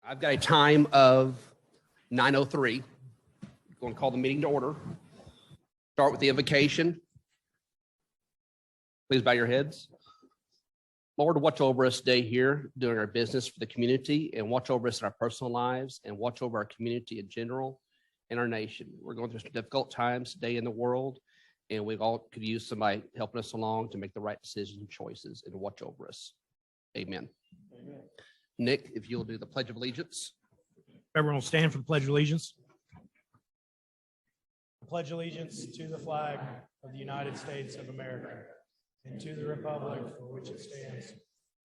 I've got a time of 9:03. Going to call the meeting to order. Start with the invocation. Please bow your heads. Lord, watch over us today here doing our business for the community, and watch over us in our personal lives, and watch over our community in general and our nation. We're going through some difficult times today in the world, and we all could use somebody helping us along to make the right decisions and choices, and watch over us. Amen. Amen. Nick, if you'll do the Pledge of Allegiance. Everyone will stand for the Pledge of Allegiance. I pledge allegiance to the flag of the United States of America and to the republic for which it stands,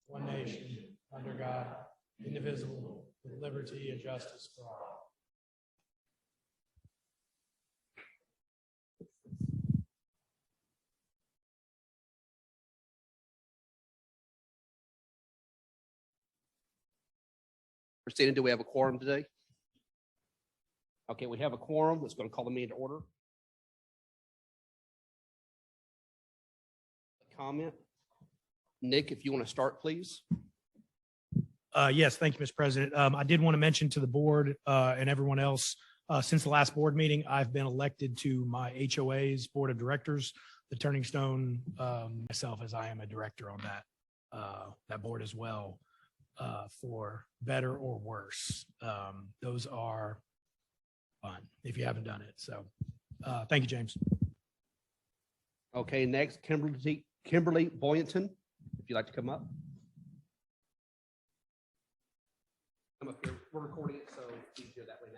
one nation, under God, indivisible, with liberty and justice for all. Christina, do we have a quorum today? Okay, we have a quorum. That's going to call the meeting to order. Comment? Nick, if you want to start, please. Yes, thank you, Mr. President. I did want to mention to the board and everyone else, since the last board meeting, I've been elected to my HOA's board of directors, the Turning Stone, myself, as I am a director on that board as well, for better or worse. Those are fun if you haven't done it. So thank you, James. Okay, next, Kimberly Boynton, if you'd like to come up. Come up here. We're recording it, so it's easier that way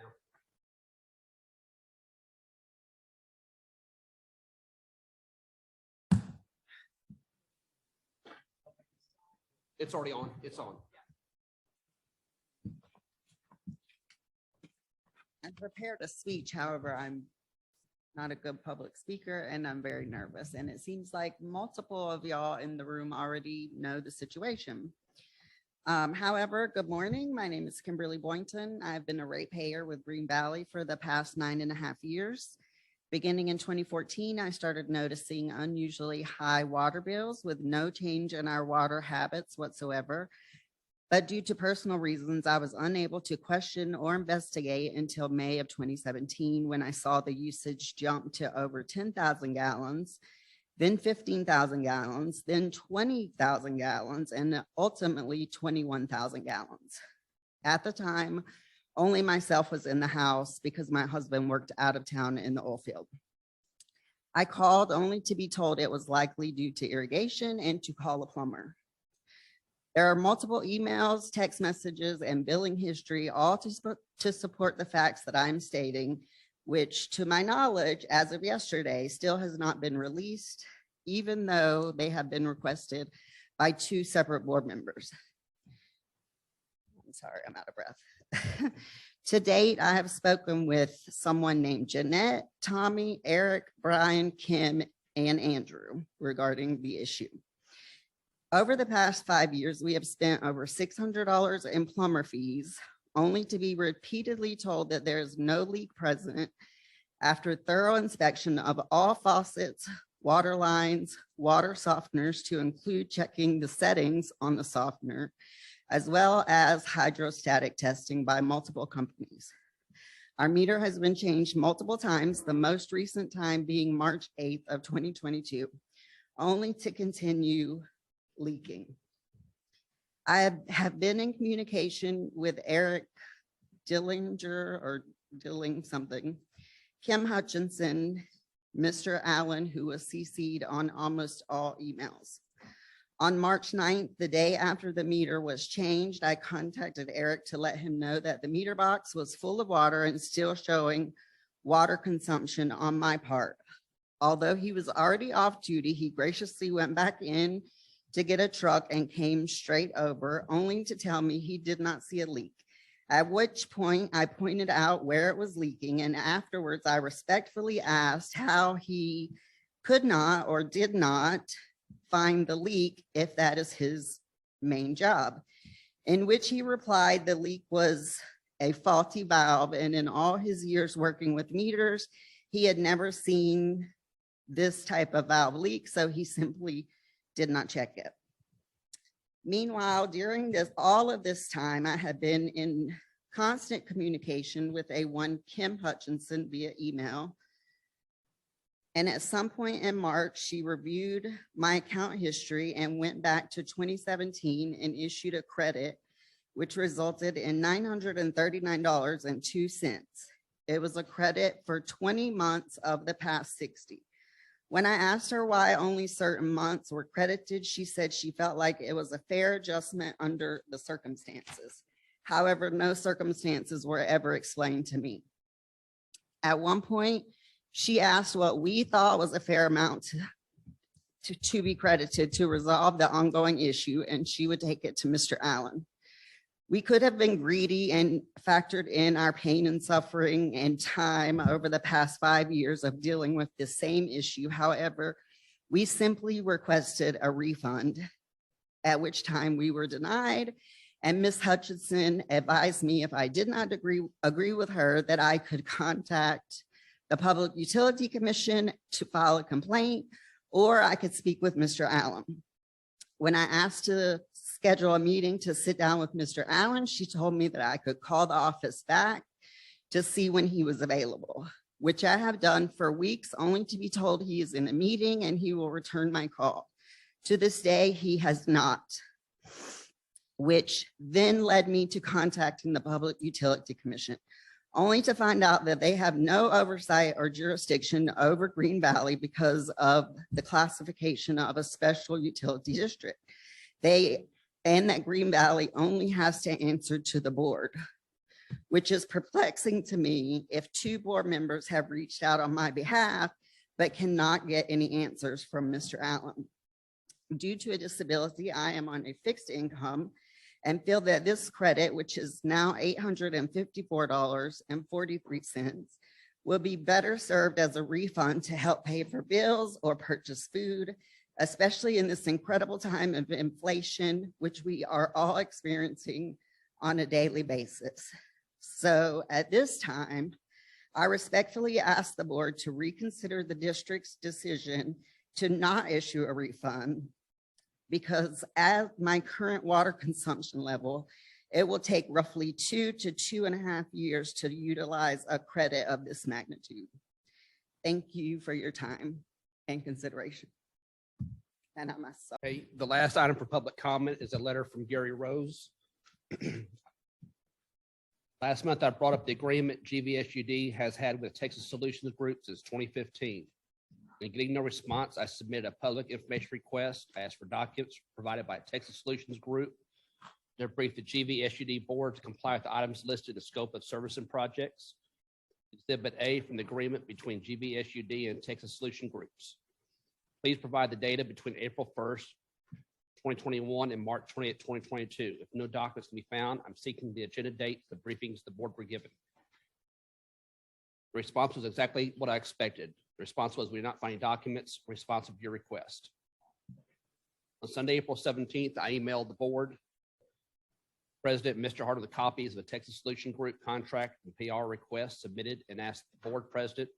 now. It's already on. It's on. I prepared a speech, however, I'm not a good public speaker and I'm very nervous. And it seems like multiple of y'all in the room already know the situation. However, good morning. My name is Kimberly Boynton. I've been a ratepayer with Green Valley for the past 9.5 years. Beginning in 2014, I started noticing unusually high water bills with no change in our water habits whatsoever. But due to personal reasons, I was unable to question or investigate until May of 2017, when I saw the usage jump to over 10,000 gallons, then 15,000 gallons, then 20,000 gallons, and ultimately 21,000 gallons. At the time, only myself was in the house because my husband worked out of town in the oil field. I called only to be told it was likely due to irrigation and to call a plumber. There are multiple emails, text messages, and billing history, all to support the facts that I'm stating, which to my knowledge, as of yesterday, still has not been released, even though they have been requested by 2 separate board members. I'm sorry, I'm out of breath. To date, I have spoken with someone named Jeanette, Tommy, Eric, Brian, Kim, and Andrew regarding the issue. Over the past 5 years, we have spent over $600 in plumber fees, only to be repeatedly told that there is no leak present after thorough inspection of all faucets, water lines, water softeners, to include checking the settings on the softener, as well as hydrostatic testing by multiple companies. Our meter has been changed multiple times, the most recent time being March 8th of 2022, only to continue leaking. I have been in communication with Eric Dillinger or Dilling something, Kim Hutchinson, Mr. Allen, who was CC'd on almost all emails. On March 9th, the day after the meter was changed, I contacted Eric to let him know that the meter box was full of water and still showing water consumption on my part. Although he was already off duty, he graciously went back in to get a truck and came straight over, only to tell me he did not see a leak. At which point I pointed out where it was leaking, and afterwards I respectfully asked how he could not or did not find the leak if that is his main job, in which he replied the leak was a faulty valve, and in all his years working with meters, he had never seen this type of valve leak, so he simply did not check it. Meanwhile, during all of this time, I had been in constant communication with a one Kim Hutchinson via email. And at some point in March, she reviewed my account history and went back to 2017 and issued a credit, which resulted in $939.02. It was a credit for 20 months of the past 60. When I asked her why only certain months were credited, she said she felt like it was a fair adjustment under the circumstances. However, no circumstances were ever explained to me. At one point, she asked what we thought was a fair amount to be credited to resolve the ongoing issue, and she would take it to Mr. Allen. We could have been greedy and factored in our pain and suffering and time over the past 5 years of dealing with the same issue. However, we simply requested a refund, at which time we were denied. And Ms. Hutchinson advised me if I did not agree with her that I could contact the Public Utility Commission to file a complaint, or I could speak with Mr. Allen. When I asked to schedule a meeting to sit down with Mr. Allen, she told me that I could call the office back to see when he was available, which I have done for weeks, only to be told he is in a meeting and he will return my call. To this day, he has not, which then led me to contacting the Public Utility Commission, only to find out that they have no oversight or jurisdiction over Green Valley because of the classification of a special utility district. And that Green Valley only has to answer to the board, which is perplexing to me if 2 board members have reached out on my behalf, but cannot get any answers from Mr. Allen. Due to a disability, I am on a fixed income and feel that this credit, which is now $854.43, will be better served as a refund to help pay for bills or purchase food, especially in this incredible time of inflation, which we are all experiencing on a daily basis. So at this time, I respectfully ask the board to reconsider the district's decision to not issue a refund, because at my current water consumption level, it will take roughly 2 to 2.5 years to utilize a credit of this magnitude. Thank you for your time and consideration. And I'm sorry. Okay, the last item for public comment is a letter from Gary Rose. Last month, I brought up the agreement GVSUD has had with Texas Solutions Group since 2015. And getting no response, I submitted a public information request. I asked for documents provided by Texas Solutions Group. They briefed the GVSUD board to comply with the items listed in the scope of service and projects. Exhibit A from the agreement between GVSUD and Texas Solution Groups. Please provide the data between April 1st, 2021 and March 20th, 2022. If no documents can be found, I'm seeking the agenda date for the briefings the board were given. The response was exactly what I expected. The response was, we're not finding documents responsive to your request. On Sunday, April 17th, I emailed the board president, Mr. Hart, the copies of the Texas Solution Group contract and PR request submitted, and asked the board president.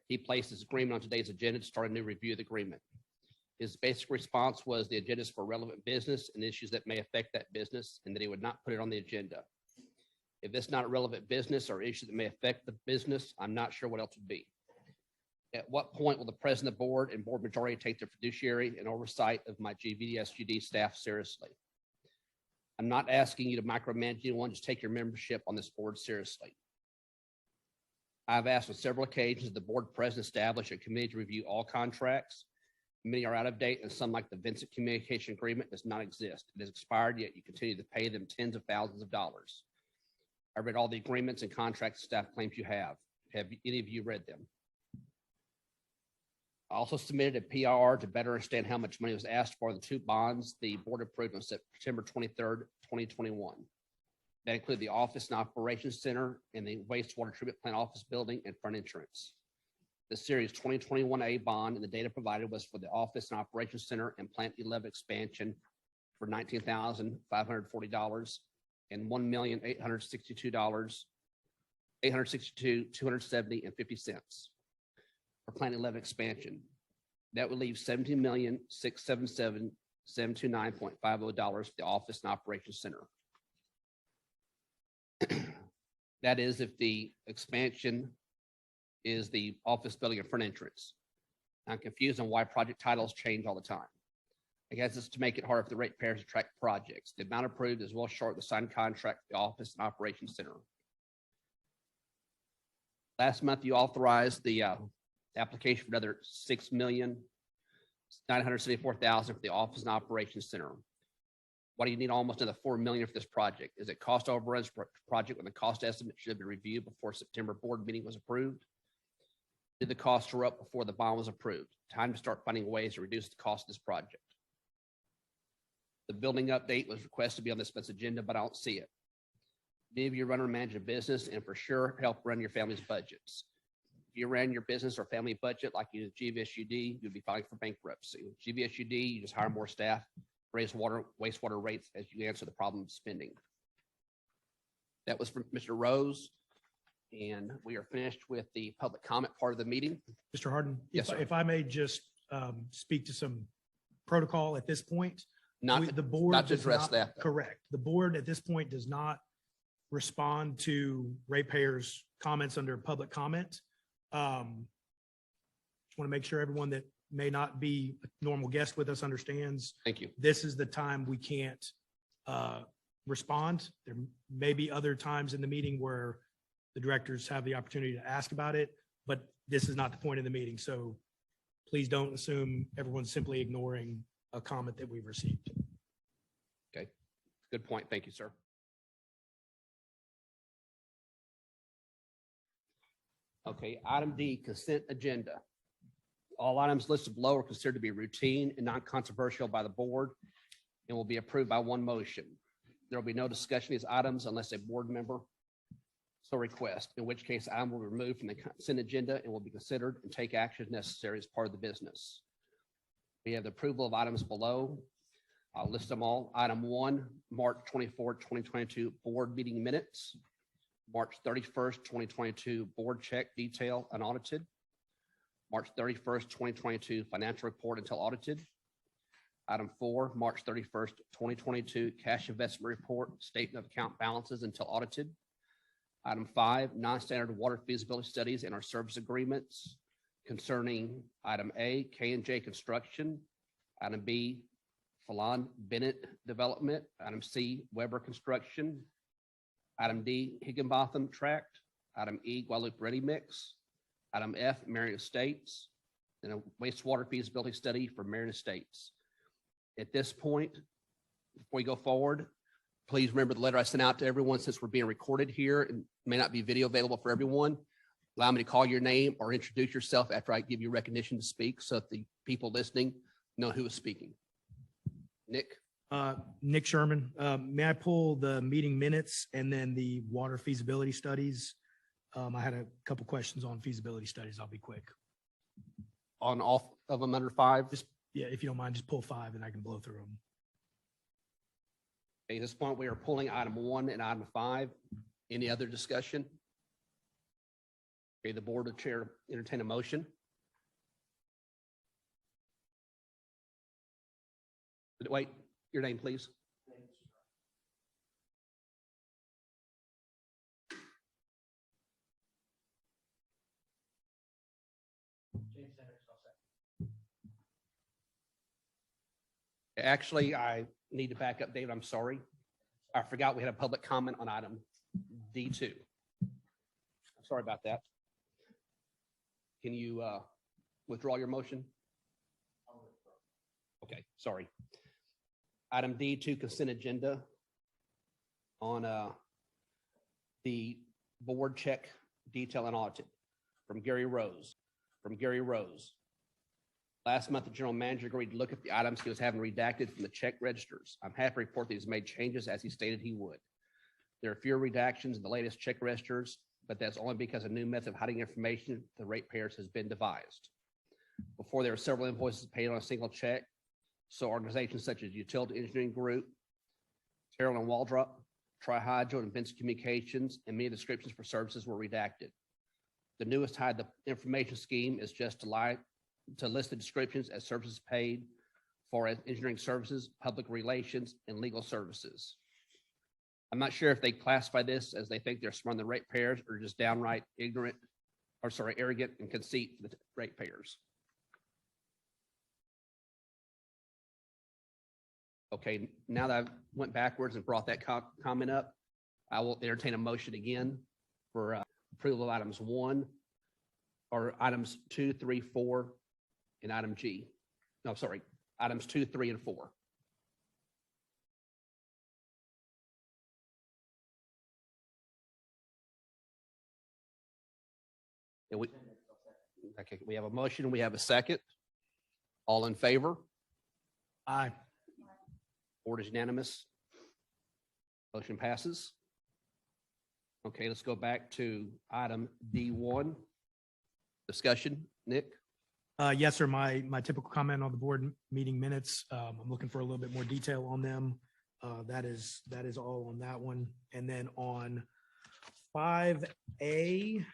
He placed this agreement on today's agenda to start a new review of the agreement. His basic response was the agenda is for relevant business and issues that may affect that business, and that he would not put it on the agenda. If it's not a relevant business or issue that may affect the business, I'm not sure what else would be. At what point will the president of the board and board majority take the fiduciary and oversight of my GVSUD staff seriously? I'm not asking you to micromanage anyone, just take your membership on this board seriously. I've asked on several occasions the board president establish a committee to review all contracts. Many are out of date, and some, like the Vincent Communication Agreement, does not exist. It has expired, yet you continue to pay them tens of thousands of dollars. I read all the agreements and contracts staff claims you have. Have any of you read them? I also submitted a PR to better understand how much money was asked for the 2 bonds the board approved on September 23rd, 2021. That included the Office and Operations Center and the Wastewater Treatment Plant Office Building and front entrance. The Series 2021A bond and the data provided was for the Office and Operations Center and Plant 11 expansion for $19,540 and $1,862,270.50 for Plant 11 expansion. That would leave $17,677,729.50 for the Office and Operations Center. That is if the expansion is the office building and front entrance. I'm confused on why project titles change all the time. I guess it's to make it harder for the ratepayers to track projects. The amount approved is well short of the signed contract for the office and operations center. Last month, you authorized the application for another $6,974,000 for the office and operations center. Why do you need almost another $4 million for this project? Is it cost overruns for a project when the cost estimate should have been reviewed before September board meeting was approved? Did the costs were up before the bond was approved? Time to start finding ways to reduce the cost of this project. The building update was requested to be on this month's agenda, but I don't see it. Many of you run or manage a business and for sure help run your family's budgets. If you ran your business or family budget like you did GVSUD, you'd be filing for bankruptcy. With GVSUD, you just hire more staff, raise wastewater rates as you answer the problem of spending. That was from Mr. Rose. And we are finished with the public comment part of the meeting. Mr. Harden, Yes, sir. if I may just speak to some protocol at this point. The board not to does address not- that, though. Correct. The board at this point does not respond to ratepayers' comments under public comment. Just want to make sure everyone that may not be a normal guest with us understands. Thank you. This is the time we can't respond. There may be other times in the meeting where the directors have the opportunity to ask about it, but this is not the point of the meeting. So please don't assume everyone's simply ignoring a comment that we've received. Okay, good point. Thank you, sir. Okay, item D, consent agenda. All items listed below are considered to be routine and non-controversial by the board and will be approved by one motion. There will be no discussion of these items unless a board member so request, in which case item will be removed from the consent agenda and will be considered and take action necessary as part of the business. We have the approval of items below. I'll list them all. Item 1, March 24, 2022 board meeting minutes. March 31st, 2022 board check detail unaudited. March 31st, 2022 financial report until audited. Item 4, March 31st, 2022 cash investment report, statement of account balances until audited. Item 5, non-standard water feasibility studies and our service agreements concerning item A, K&J Construction, item B, Falon Bennett Development, item C, Weber Construction, item D, Higginbotham Tract, item E, Guadalupe Ready Mix, item F, Marion Estates, and a wastewater feasibility study for Marion Estates. At this point, before we go forward, please remember the letter I sent out to everyone since we're being recorded here and may not be video available for everyone. Allow me to call your name or introduce yourself after I give you recognition to speak so that the people listening know who is speaking. Nick? Nick Sherman, may I pull the meeting minutes and then the water feasibility studies? I had a couple questions on feasibility studies. I'll be quick. On all of them under 5? Yeah, if you don't mind, just pull 5 and I can blow through them. Okay, at this point, we are pulling item 1 and item 5. Any other discussion? Okay, the board of chair entertain a motion. Wait, your name, please. Actually, I need to back up, David. I'm sorry. I forgot we had a public comment on item D2. I'm sorry about that. Can you withdraw your motion? Okay, sorry. Item D2, consent agenda on the board check detail and audited from Gary Rose. Last month, the general manager agreed to look at the items he was having redacted from the check registers. I'm happy to report that he's made changes as he stated he would. There are fewer redactions in the latest check registers, but that's only because a new method of hiding information to the ratepayers has been devised. Before, there were several invoices paid on a single check, so organizations such as Utility Engineering Group, Terrell and Waldrop, Tri-Hydro, and Benson Communications, and many descriptions for services were redacted. The newest hide the information scheme is just to list the descriptions as services paid for as engineering services, public relations, and legal services. I'm not sure if they classify this as they think they're smarter than the ratepayers or just downright ignorant, or sorry, arrogant and conceit for the ratepayers. Okay, now that I went backwards and brought that comment up, I will entertain a motion again for approval of items 1 or items 2, 3, 4, and item G. No, sorry, items 2, 3, and 4. And okay, we have a motion, we have a second. All in favor? Aye. Board is unanimous. Motion passes. Okay, let's go back to item D1. Discussion, Nick? Yes, sir. My typical comment on the board meeting minutes. I'm looking for a little bit more detail on them. That is all on that one. And then on 5A,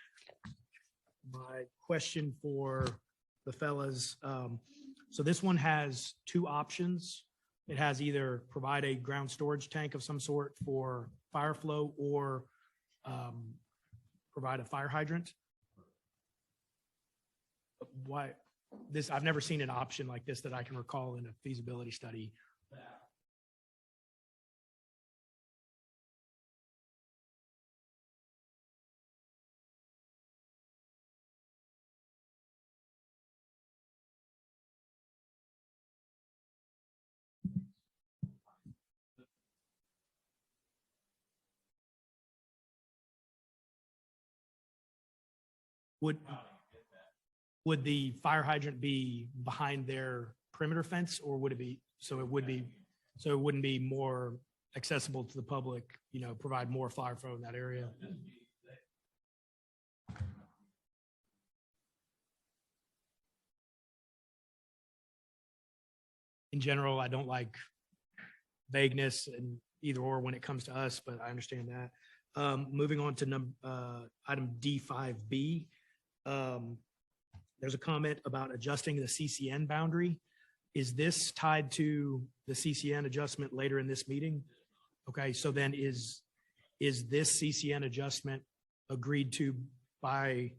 my question for the fellas. So this one has 2 options. It has either provide a ground storage tank of some sort for fire flow or provide a fire hydrant. Why this? I've never seen an option like this that I can recall in a feasibility study. Would the fire hydrant be behind their perimeter fence, or would it be, so it wouldn't be more accessible to the public, you know, provide more fire flow in that area? In general, I don't like vagueness and either or when it comes to us, but I understand that. Moving on to item D5B. There's a comment about adjusting the CCN boundary. Is this tied to the CCN adjustment later in this meeting? Okay, so then is this CCN adjustment agreed to by,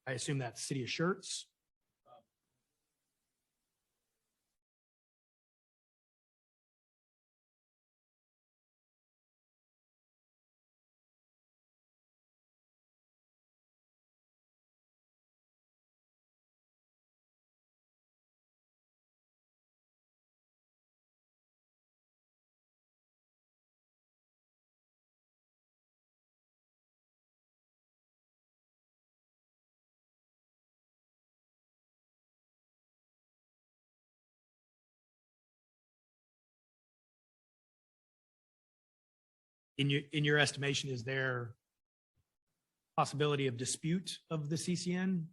I assume that's City of Schertz? In your estimation, is there possibility of dispute of the CCN?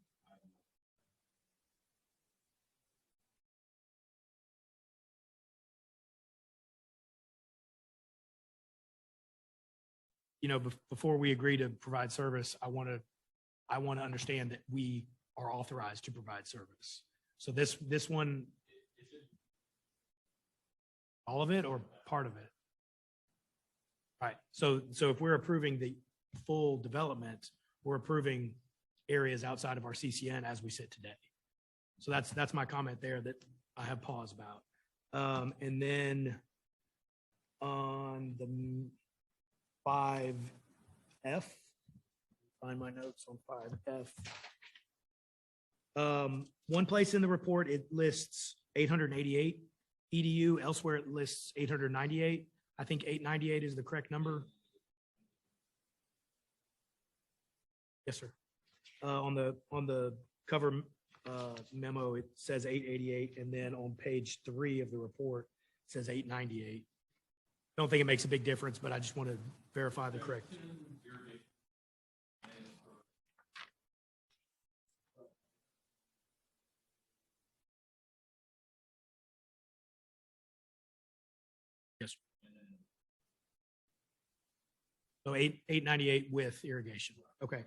You know, before we agree to provide service, I want to understand that we are authorized to provide service. So this one, all of it or part of it? Right. So if we're approving the full development, we're approving areas outside of our CCN as we sit today. So that's my comment there that I have pause about. And then on the 5F, find my notes on 5F. One place in the report, it lists 888 EDU. Elsewhere, it lists 898. I think 898 is the correct number. Yes, sir. On the cover memo, it says 888, and then on page 3 of the report, it says 898. Don't think it makes a big difference, but I just want to verify the correct. Yes. So 898 with irrigation. Okay.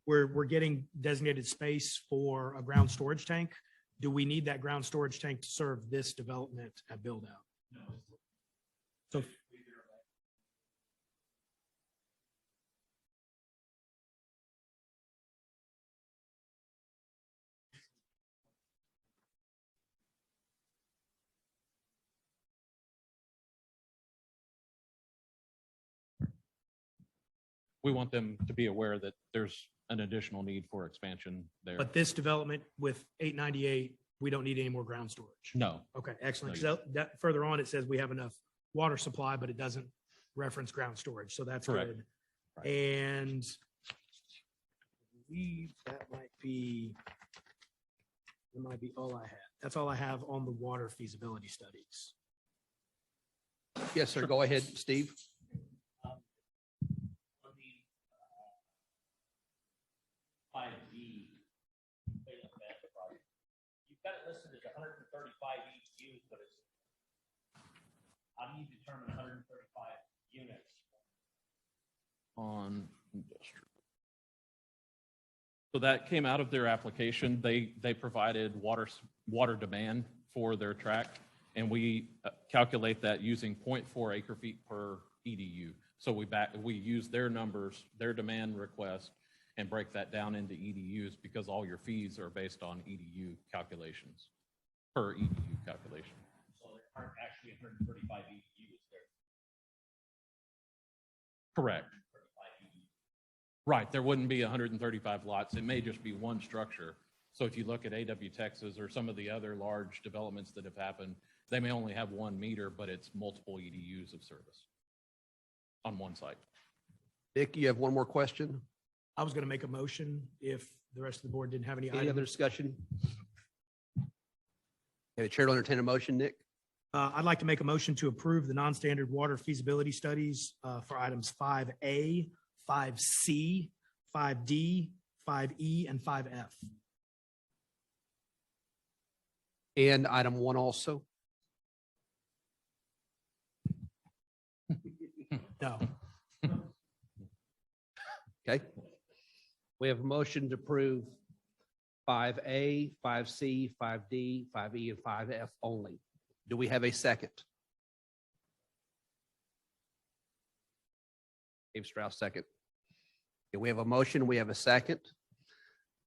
We're getting designated space for a ground storage tank. Do we need that ground storage tank to serve this development at build out? No. So We want them to be aware that there's an additional need for expansion there. But this development with 898, we don't need any more ground storage. No, Okay, excellent. No, 'Cause that further on, it says we have enough water supply, but it doesn't reference ground storage. So that's Correct. good. Right. And that might be all I had. That's all I have on the water feasibility studies. Yes, sir. Go ahead, Steve. On the 5G project, you've got it listed as 135 EUs, but it's, how do you determine 135 units? on industrial. So that came out of their application. They provided water demand for their tract, and we calculate that using 0.4 acre feet per EDU. So we use their numbers, their demand request, and break that down into EDUs because all your fees are based on EDU calculations, per EDU calculation. So there aren't actually 135 EUs there. Correct. 135 EUs. Right, there wouldn't be 135 lots. It may just be one structure. So if you look at AW Texas or some of the other large developments that have happened, they may only have 1 meter, but it's multiple EDUs of service on one site. Nick, you have one more question? I was going to make a motion if the rest of the board didn't have any Any other items. discussion? The chair will entertain a motion, Nick. I'd like to make a motion to approve the non-standard water feasibility studies for items 5A, 5C, 5D, 5E, and 5F. And item 1 also. No. Okay. We have a motion to approve 5A, 5C, 5D, 5E, and 5F only. Do we have a second? Dave Strauss, second. Okay, we have a motion. We have a second.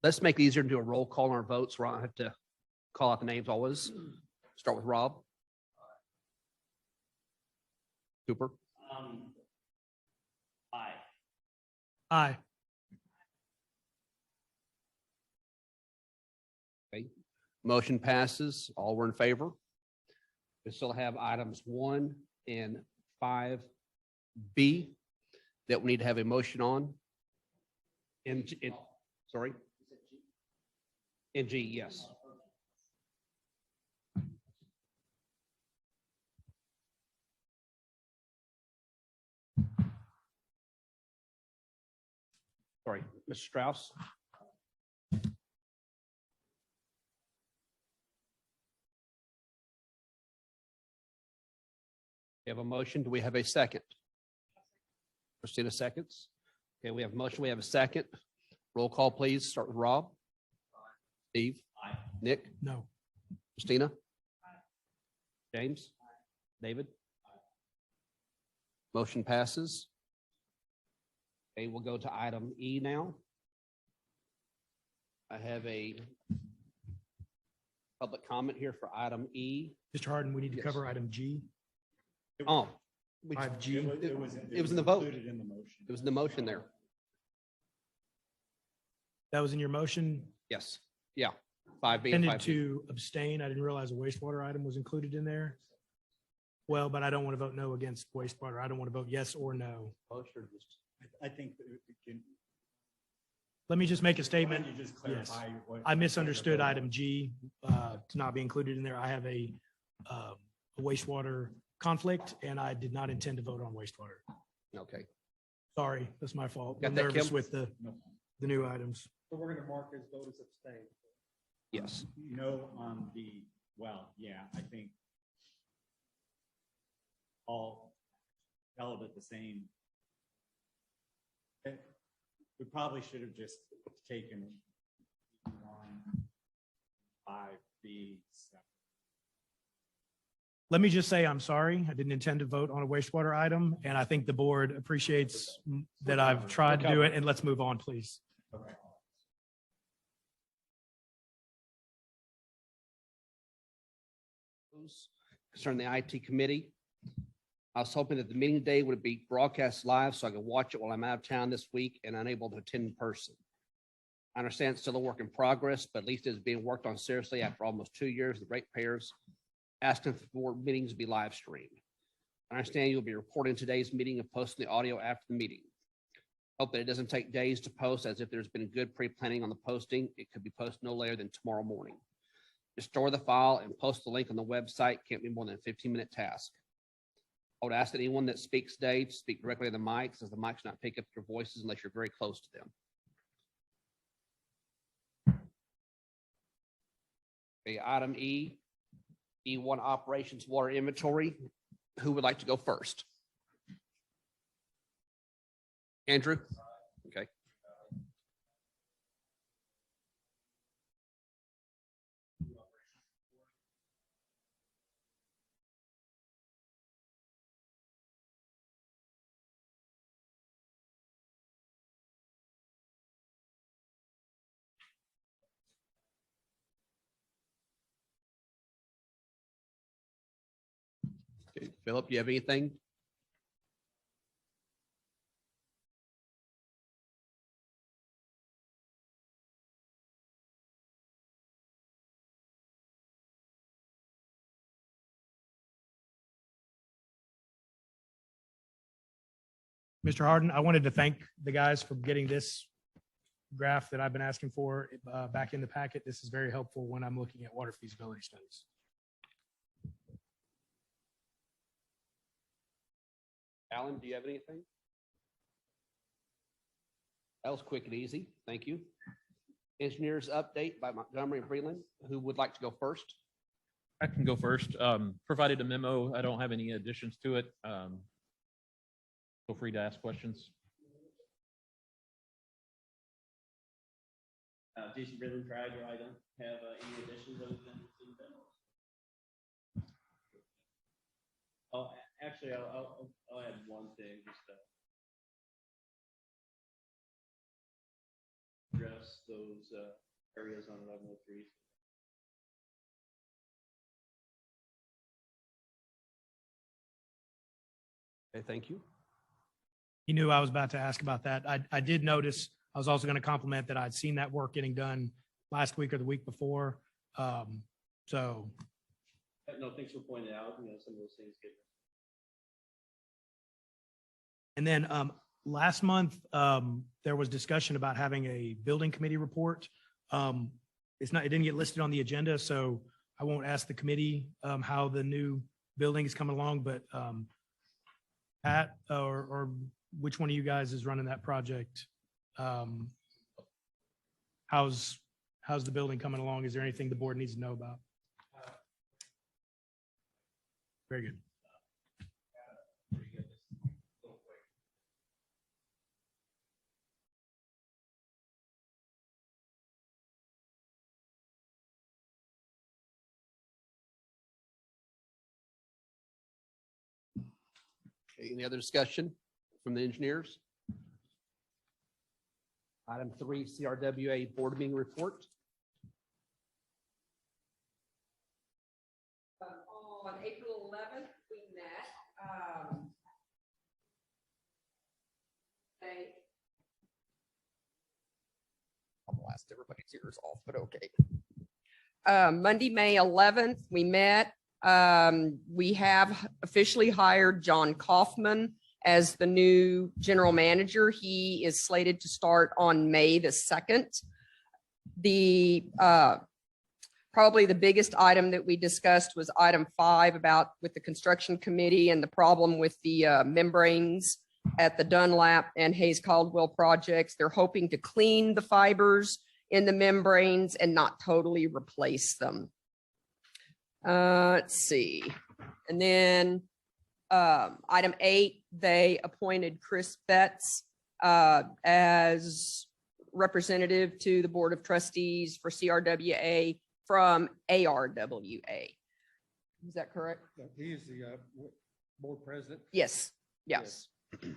Let's make it easier to do a roll call on our votes. We don't have to call out the names always. Start with Rob. Cooper. Aye. Aye. Okay. Motion passes. All were in favor. We still have items 1 and 5B that we need to have a motion on. Sorry. And G, yes. Sorry, Mr. Strauss. We have a motion. Do we have a second? Christina seconds. Okay, we have a motion. We have a second. Roll call, please. Start with Rob. Steve. Aye. Nick. No. Christina. James. David. Motion passes. Okay, we'll go to item E now. I have a public comment here for item E. Mr. Harden, we need to Yes. cover item G. Oh. we- 5G. It was in the vote. It was in the motion there. That was in your motion. Yes. Yeah. 5B and Intended 5B. to abstain. I didn't realize a wastewater item was included in there. Well, but I don't want to vote no against wastewater. I don't want to vote yes or no. I think that it can. Let me just make a Why don't statement. you just Yes. clarify what- I misunderstood item G to not be included in there. I have a wastewater conflict and I did not intend to vote on wastewater. Okay. Sorry, that's my fault. Got I'm that, nervous Kim? with the new items. So we're gonna mark his vote as abstain. Yes. No on the, well, yeah, I think all held at the same. We probably should have just taken 5B. Let me just say, I'm sorry. I didn't intend to vote on a wastewater item, and I think the board appreciates that I've tried to do it, and let's move on, please. Okay. Concerning the IT committee. I was hoping that the meeting day would be broadcast live so I could watch it while I'm out of town this week and unable to attend in person. I understand it's still a work in progress, but at least it's being worked on seriously after almost 2 years. The ratepayers asking for meetings to be live streamed. I understand you'll be recording today's meeting and posting the audio after the meeting. Hope that it doesn't take days to post, as if there's been good pre-planning on the posting, it could be posted no later than tomorrow morning. Just store the file and post the link on the website. Can't be more than a 15-minute task. I would ask that anyone that speaks today to speak directly to the mics, as the mics not pick up your voices unless you're very close to them. Okay, item E, E1 operations water inventory. Who would like to go first? Andrew? Okay. Okay, Philip, do you have anything? Mr. Harden, I wanted to thank the guys for getting this graph that I've been asking for back in the packet. This is very helpful when I'm looking at water feasibility studies. Alan, do you have anything? That was quick and easy. Thank you. Engineers update by Montgomery and Breland. Who would like to go first? I can go first. Provided a memo. I don't have any additions to it. Feel free to ask questions. Jason Bridlin tried, I don't have any additions other than in demos. Oh, actually, I'll add one thing, just to address those areas on 1103. Okay, thank you. He knew I was about to ask about that. I did notice, I was also going to compliment that I'd seen that work getting done last week or the week before. So. No, thanks for pointing out, some of those things get. And then last month, there was discussion about having a building committee report. It didn't get listed on the agenda, so I won't ask the committee how the new building is coming along, but Pat or which one of you guys is running that project? How's the building coming along? Is there anything the board needs to know about? Very good. Okay, any other discussion from the engineers? Item 3, CRWA board meeting report. On April 11th, we met. I'll blast everybody's ears off, but okay. Monday, May 11th, we met. We have officially hired John Kaufman as the new general manager. He is slated to start on May the 2nd. The probably the biggest item that we discussed was item 5 with the construction committee and the problem with the membranes at the Dunlap and Hayes Caldwell projects. They're hoping to clean the fibers in the membranes and not totally replace them. Let's see. And then item 8, they appointed Chris Betts as representative to the Board of Trustees for CRWA from ARWA. Is that correct? He is the board president. Yes, yes.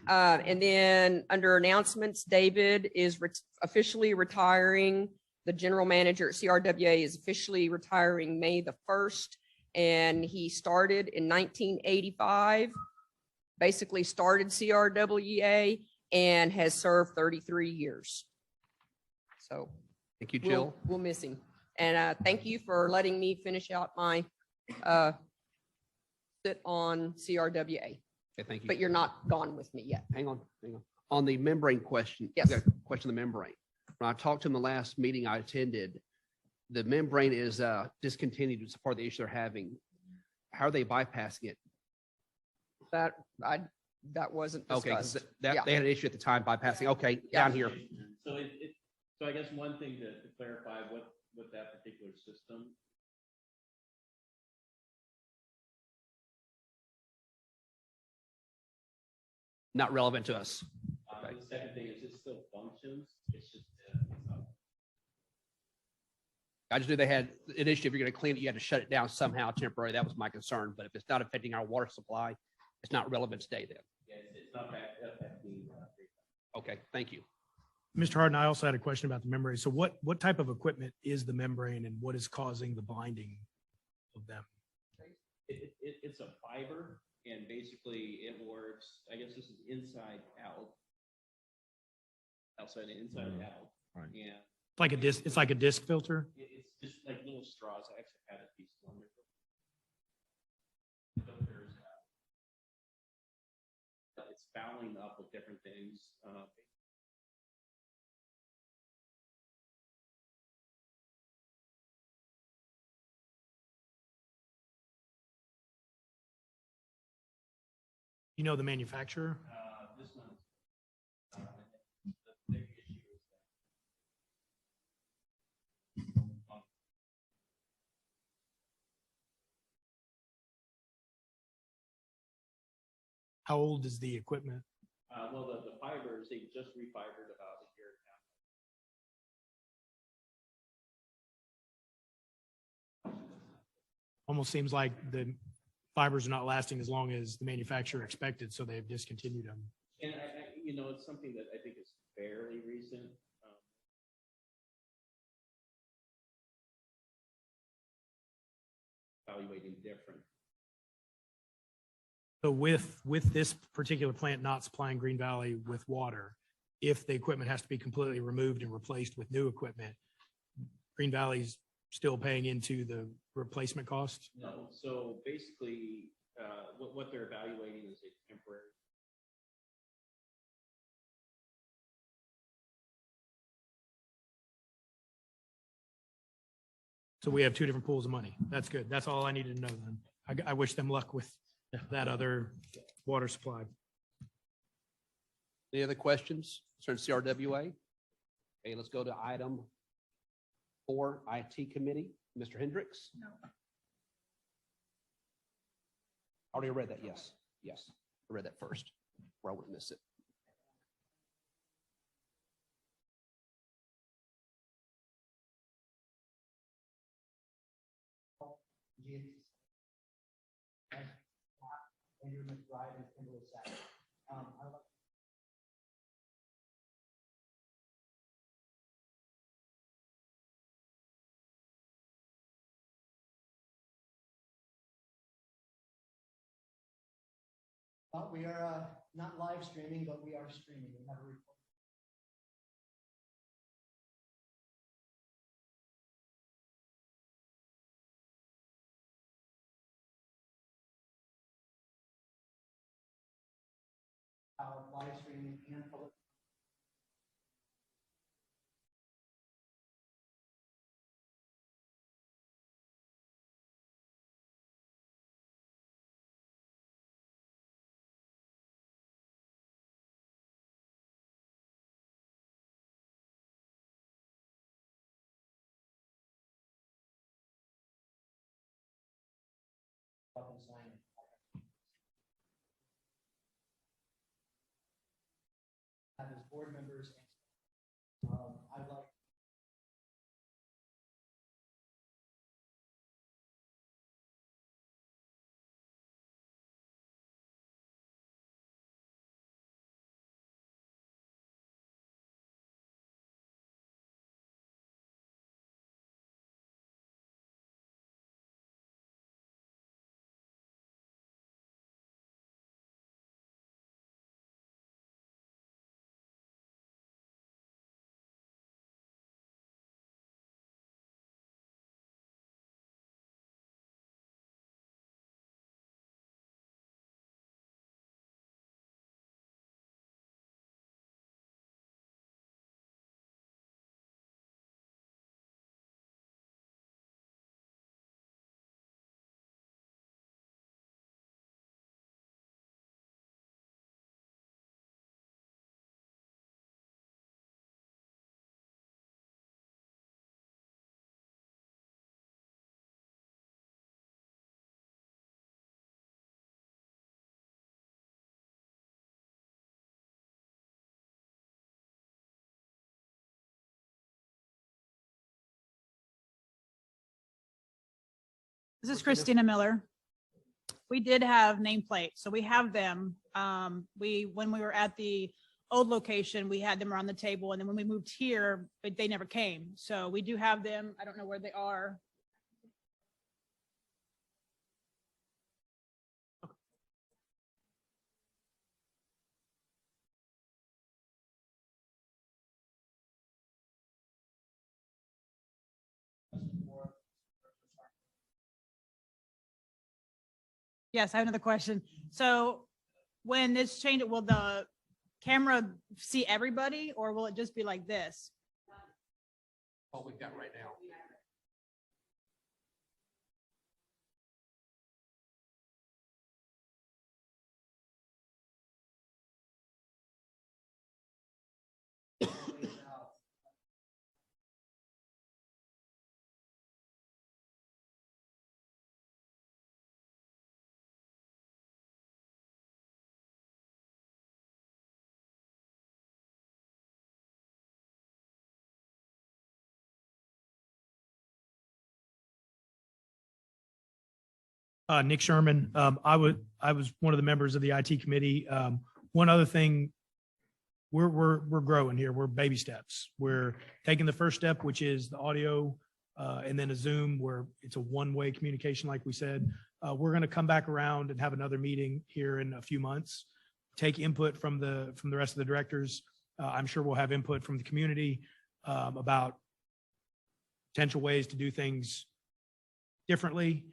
And then under announcements, David is officially retiring. The general manager at CRWA is officially retiring May the 1st. And he started in 1985 basically started CRWA and has served 33 years. So Thank you, Jill. we'll miss him. And thank you for letting me finish out my sit on CRWA, Okay, thank you. but you're not gone with me yet. Hang on. On the membrane question. Yes. we got a Question on the membrane. When I talked to him the last meeting I attended, the membrane is discontinued. It's part of the issue they're having. How are they bypassing it? That wasn't Okay, 'cause discussed. that, Yeah. they had an issue at the time bypassing. Okay, Yeah. down here. So I guess one thing to clarify with that particular system. Not relevant to us. The second thing is it still functions. It's just, I just knew they had an issue. If you're going to clean it, you had to shut it down somehow temporarily. That was my concern. But if it's not affecting our water supply, it's not relevant today then. it's not affecting. Okay, thank you. Mr. Harden, I also had a question about the membrane. So what type of equipment is the membrane and what is causing the binding of them? It's a fiber and basically it works, I guess this is inside out. Outside and inside out. Right. And Like a disc, it's like a disc filter. it's just like little straws. I actually had a piece of them. Filters. It's fouling up with different things. You know the manufacturer? This one, the big issue is that. How old is the equipment? Well, the fibers, they just refibered about a year and a half. Almost seems like the fibers are not lasting as long as the manufacturer expected, so they've discontinued them. And it's something that I think is fairly recent. Evaluating different. So with this particular plant not supplying Green Valley with water, if the equipment has to be completely removed and replaced with new equipment, Green Valley's still paying into the replacement cost? No, so basically, what they're evaluating is a temporary. So we have two different pools of money. That's good. That's all I needed to know then. I wish them luck with that other water supply. Any other questions concerning CRWA? Okay, let's go to item 4, IT Committee. Mr. Hendricks? No. Already read that, yes. Yes, I read that first, where I wouldn't miss it. We are not live streaming, but we are streaming. We have a recording. Live streaming and public and sign it. As board members, I'd like This is Christina Miller. We did have nameplates, so we have them. When we were at the old location, we had them around the table, and then when we moved here, but they never came. So we do have them. I don't know where they are. Yes, I have another question. So when this change, will the camera see everybody, or will it just be like this? What we've got right now. Nick Sherman. I was one of the members of the IT committee. One other thing, we're growing here. We're baby steps. We're taking the first step, which is the audio, and then a Zoom where it's a one-way communication, like we said. We're going to come back around and have another meeting here in a few months. Take input from the rest of the directors. I'm sure we'll have input from the community about potential ways to do things differently.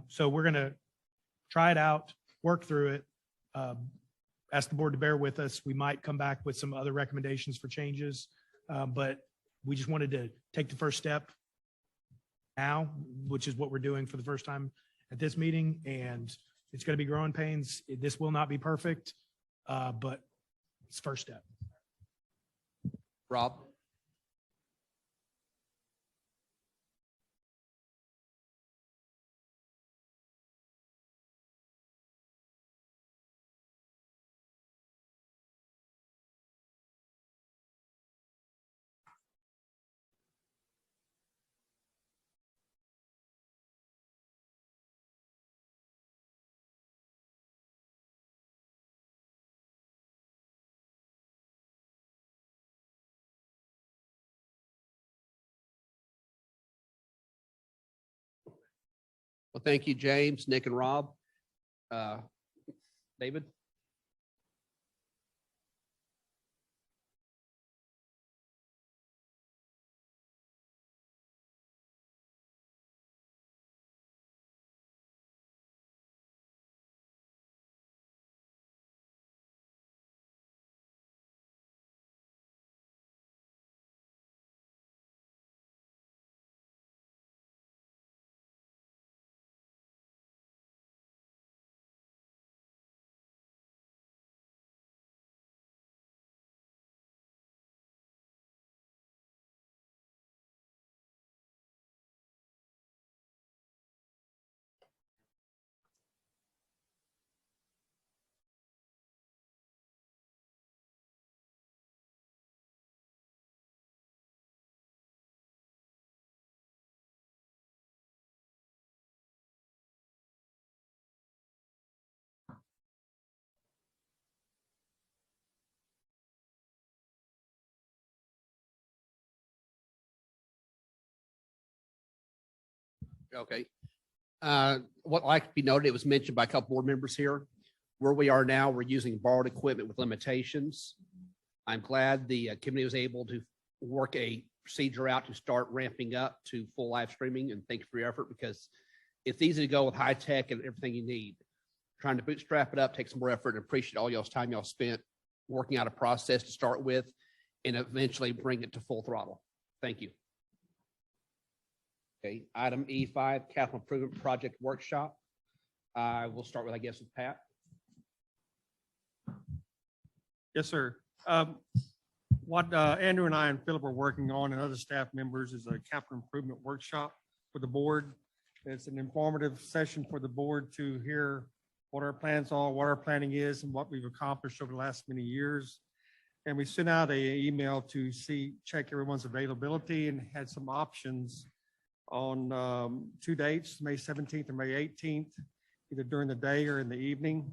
So we're going to try it out, work through it, ask the board to bear with us. We might come back with some other recommendations for changes, but we just wanted to take the first step now, which is what we're doing for the first time at this meeting. And it's going to be growing pains. This will not be perfect, but it's first step. Rob? Well, thank you, James, Nick, and Rob. David? Okay. What like to be noted, it was mentioned by a couple board members here. Where we are now, we're using borrowed equipment with limitations. I'm glad the committee was able to work a procedure out to start ramping up to full live streaming, and thank you for your effort, because it's easy to go with high tech and everything you need. Trying to bootstrap it up takes more effort, and appreciate all y'all's time y'all spent working out a process to start with and eventually bring it to full throttle. Thank you. Okay, item E5, capital improvement project workshop. We'll start with, I guess, with Pat. Yes, sir. What Andrew and I and Philip are working on, and other staff members, is a capital improvement workshop for the board. It's an informative session for the board to hear what our plans are, what our planning is, and what we've accomplished over the last many years. And we sent out an email to check everyone's availability, and had some options on 2 dates, May 17th and May 18th, either during the day or in the evening.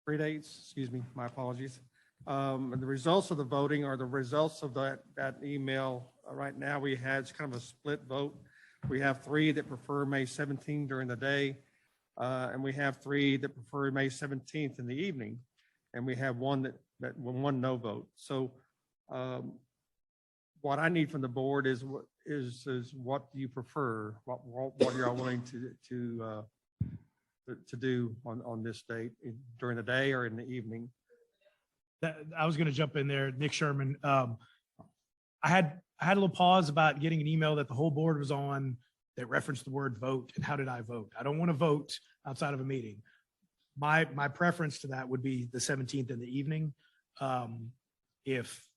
3 dates, excuse me, my apologies. And the results of the voting are the results of that email. Right now, we had it's kind of a split vote. We have 3 that prefer May 17th during the day, and we have 3 that prefer May 17th in the evening, and we have one one no vote. So what I need from the board is what do you prefer? What are y'all willing to do on this date during the day or in the evening? I was going to jump in there, Nick Sherman. I had a little pause about getting an email that the whole board was on that referenced the word vote and how did I vote? I don't want to vote outside of a meeting. My preference to that would be the 17th in the evening. If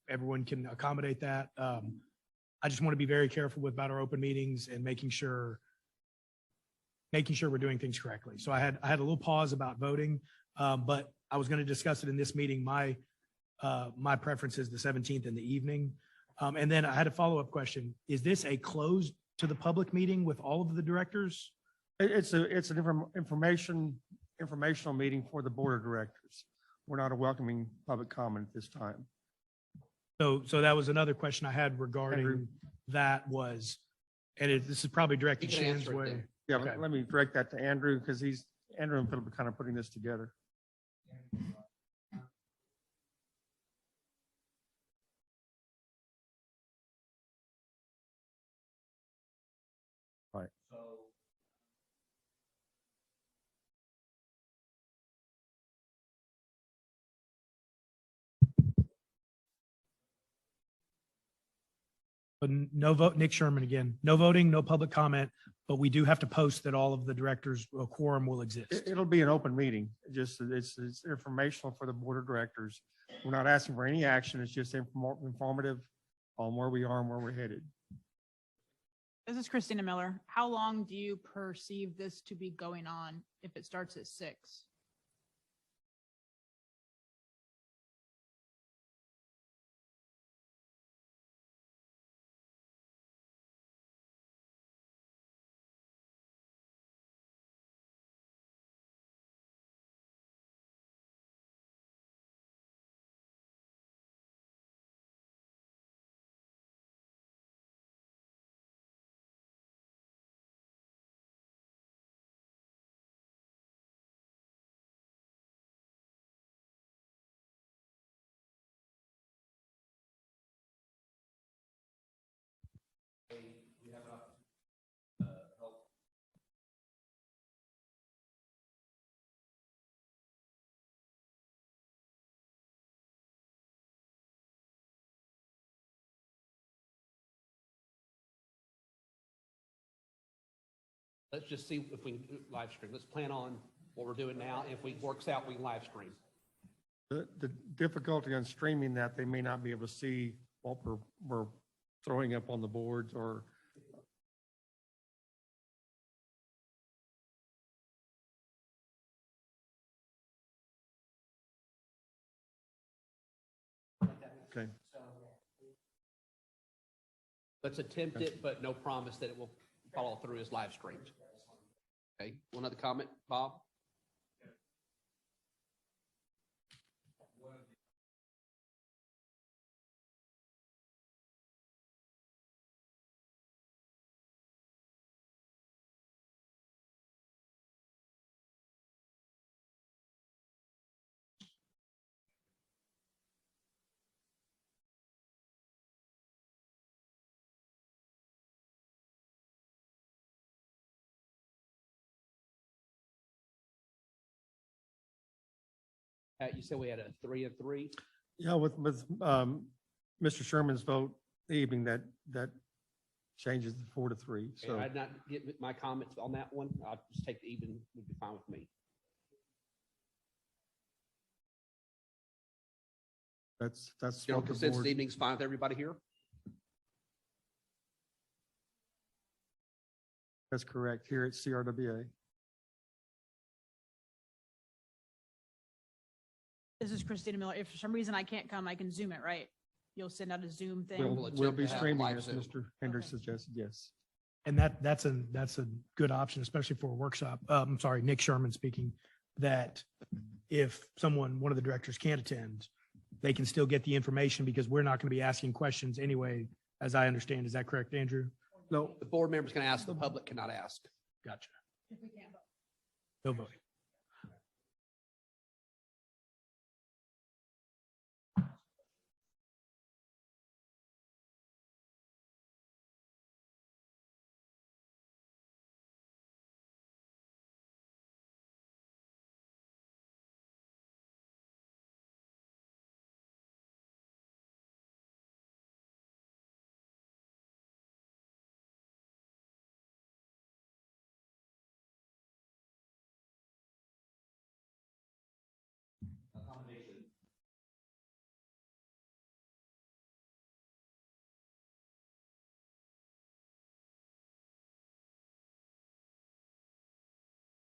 everyone can accommodate that. I just want to be very careful about our open meetings and making sure we're doing things correctly. So I had a little pause about voting, but I was going to discuss it in this meeting. My preference is the 17th in the evening. And then I had a follow-up question. Is this a closed to the public meeting with all of the directors? It's an informational meeting for the board of directors. We're not a welcoming public comment at this time. So that was another question I had regarding Andrew. that was, and this is probably directed You can Shan's answer it way. then. Yeah, Okay. let me direct that to Andrew because Andrew and Philip are kind of putting this together. Right. But no vote, Nick Sherman again, no voting, no public comment, but we do have to post that all of the directors, a quorum will exist. It'll be an open meeting. It's informational for the board of directors. We're not asking for any action. It's just informative on where we are and where we're headed. This is Christina Miller. How long do you perceive this to be going on if it starts at 6? Let's just see if we can live stream. Let's plan on what we're doing now. If it works out, we can live stream. The difficulty on streaming that they may not be able to see what we're throwing up on the boards or. Okay. Let's attempt it, but no promise that it will follow through as live streamed. Okay, one other comment, Bob? You said we had a 3 of 3. Yeah, with Mr. Sherman's vote evening, that changes the 4 to 3. Okay, So I did not get my comments on that one. I'll just take the even, would be fine with me. that's General what the consensus board. evening's fine with everybody here? That's correct. Here at CRWA. This is Christina Miller. If for some reason I can't come, I can Zoom it, right? you'll send out a Zoom thing. We'll, attempt we'll to be have streaming live as Zoom. Mr. Hendricks suggested, yes. And that's a good option, especially for a workshop. I'm sorry, Nick Sherman speaking, that if one of the directors can't attend, they can still get the information because we're not going to be asking questions anyway, as I understand. Is that correct, Andrew? No, The board members can ask, the public cannot ask. Gotcha. No voting.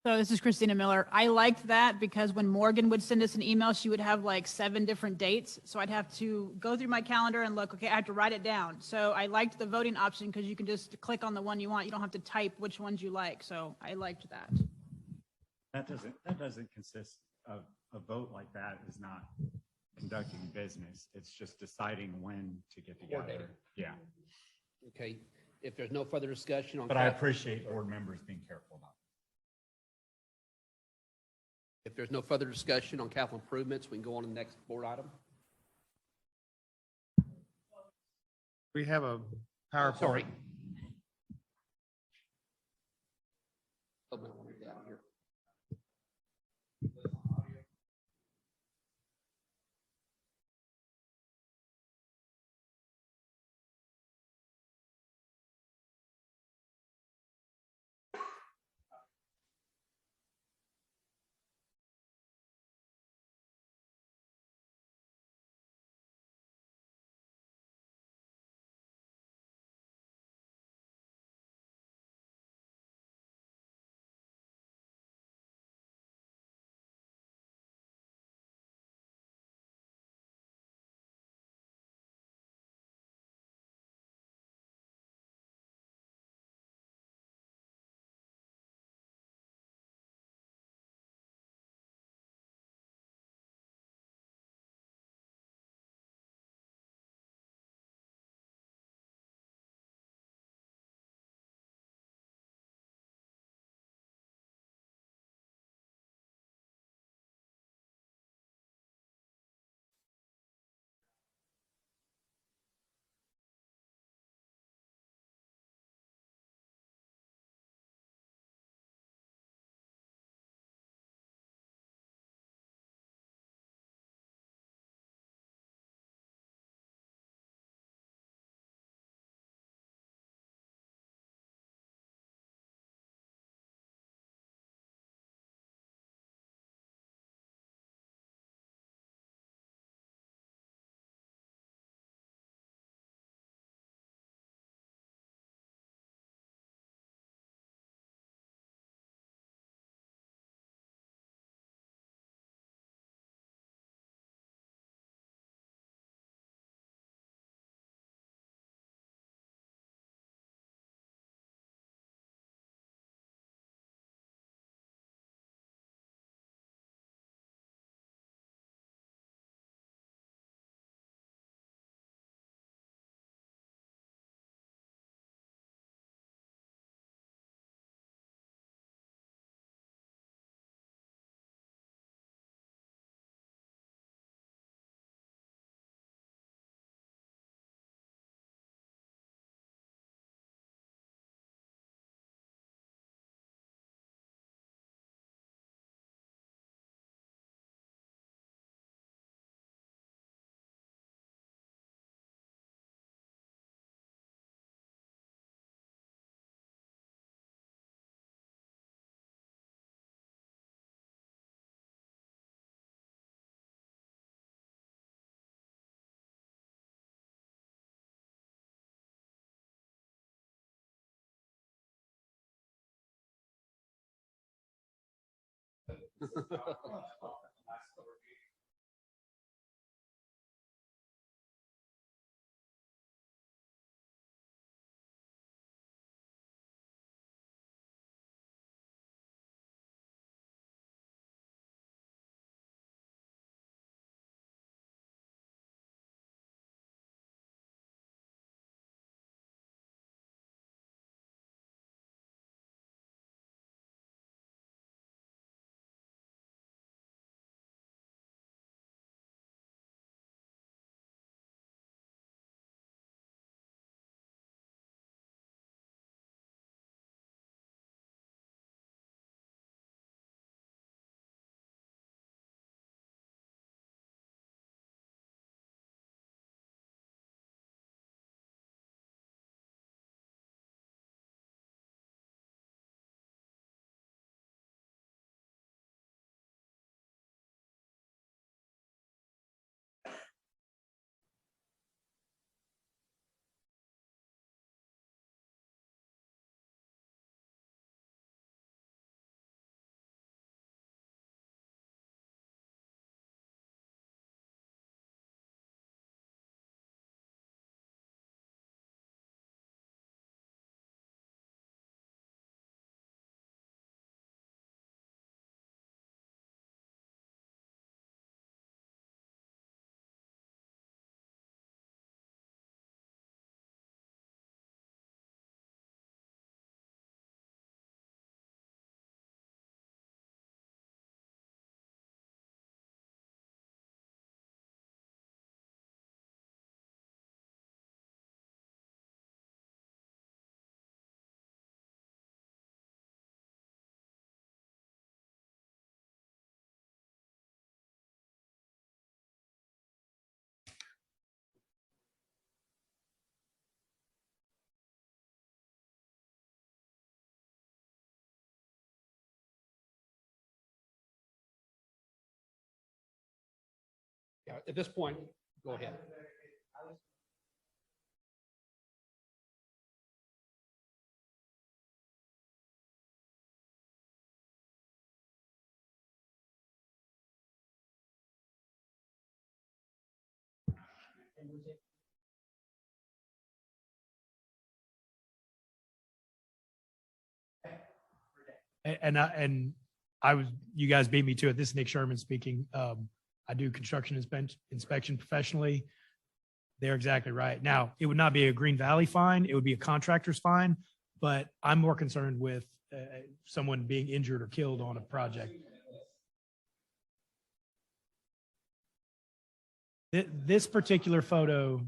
So this is Christina Miller. I liked that because when Morgan would send us an email, she would have like 7 different dates. So I'd have to go through my calendar and look, okay, I have to write it down. So I liked the voting option because you can just click on the one you want. You don't have to type which ones you like. So I liked that. That doesn't consist of, a vote like that is not conducting business. It's just deciding when to get together. Coordinating. Yeah, Okay, if there's no further discussion on. but I appreciate board members being careful about it. If there's no further discussion on capital improvements, we can go on to the next board item. we have a PowerPoint. Sorry. Oh, no, we're down here. Yeah, at this point, go ahead. And I was, you guys beat me to it. This is Nick Sherman speaking. I do construction inspection professionally. They're exactly right. Now, it would not be a Green Valley fine. It would be a contractor's fine, but I'm more concerned with someone being injured or killed on a project. This particular photo,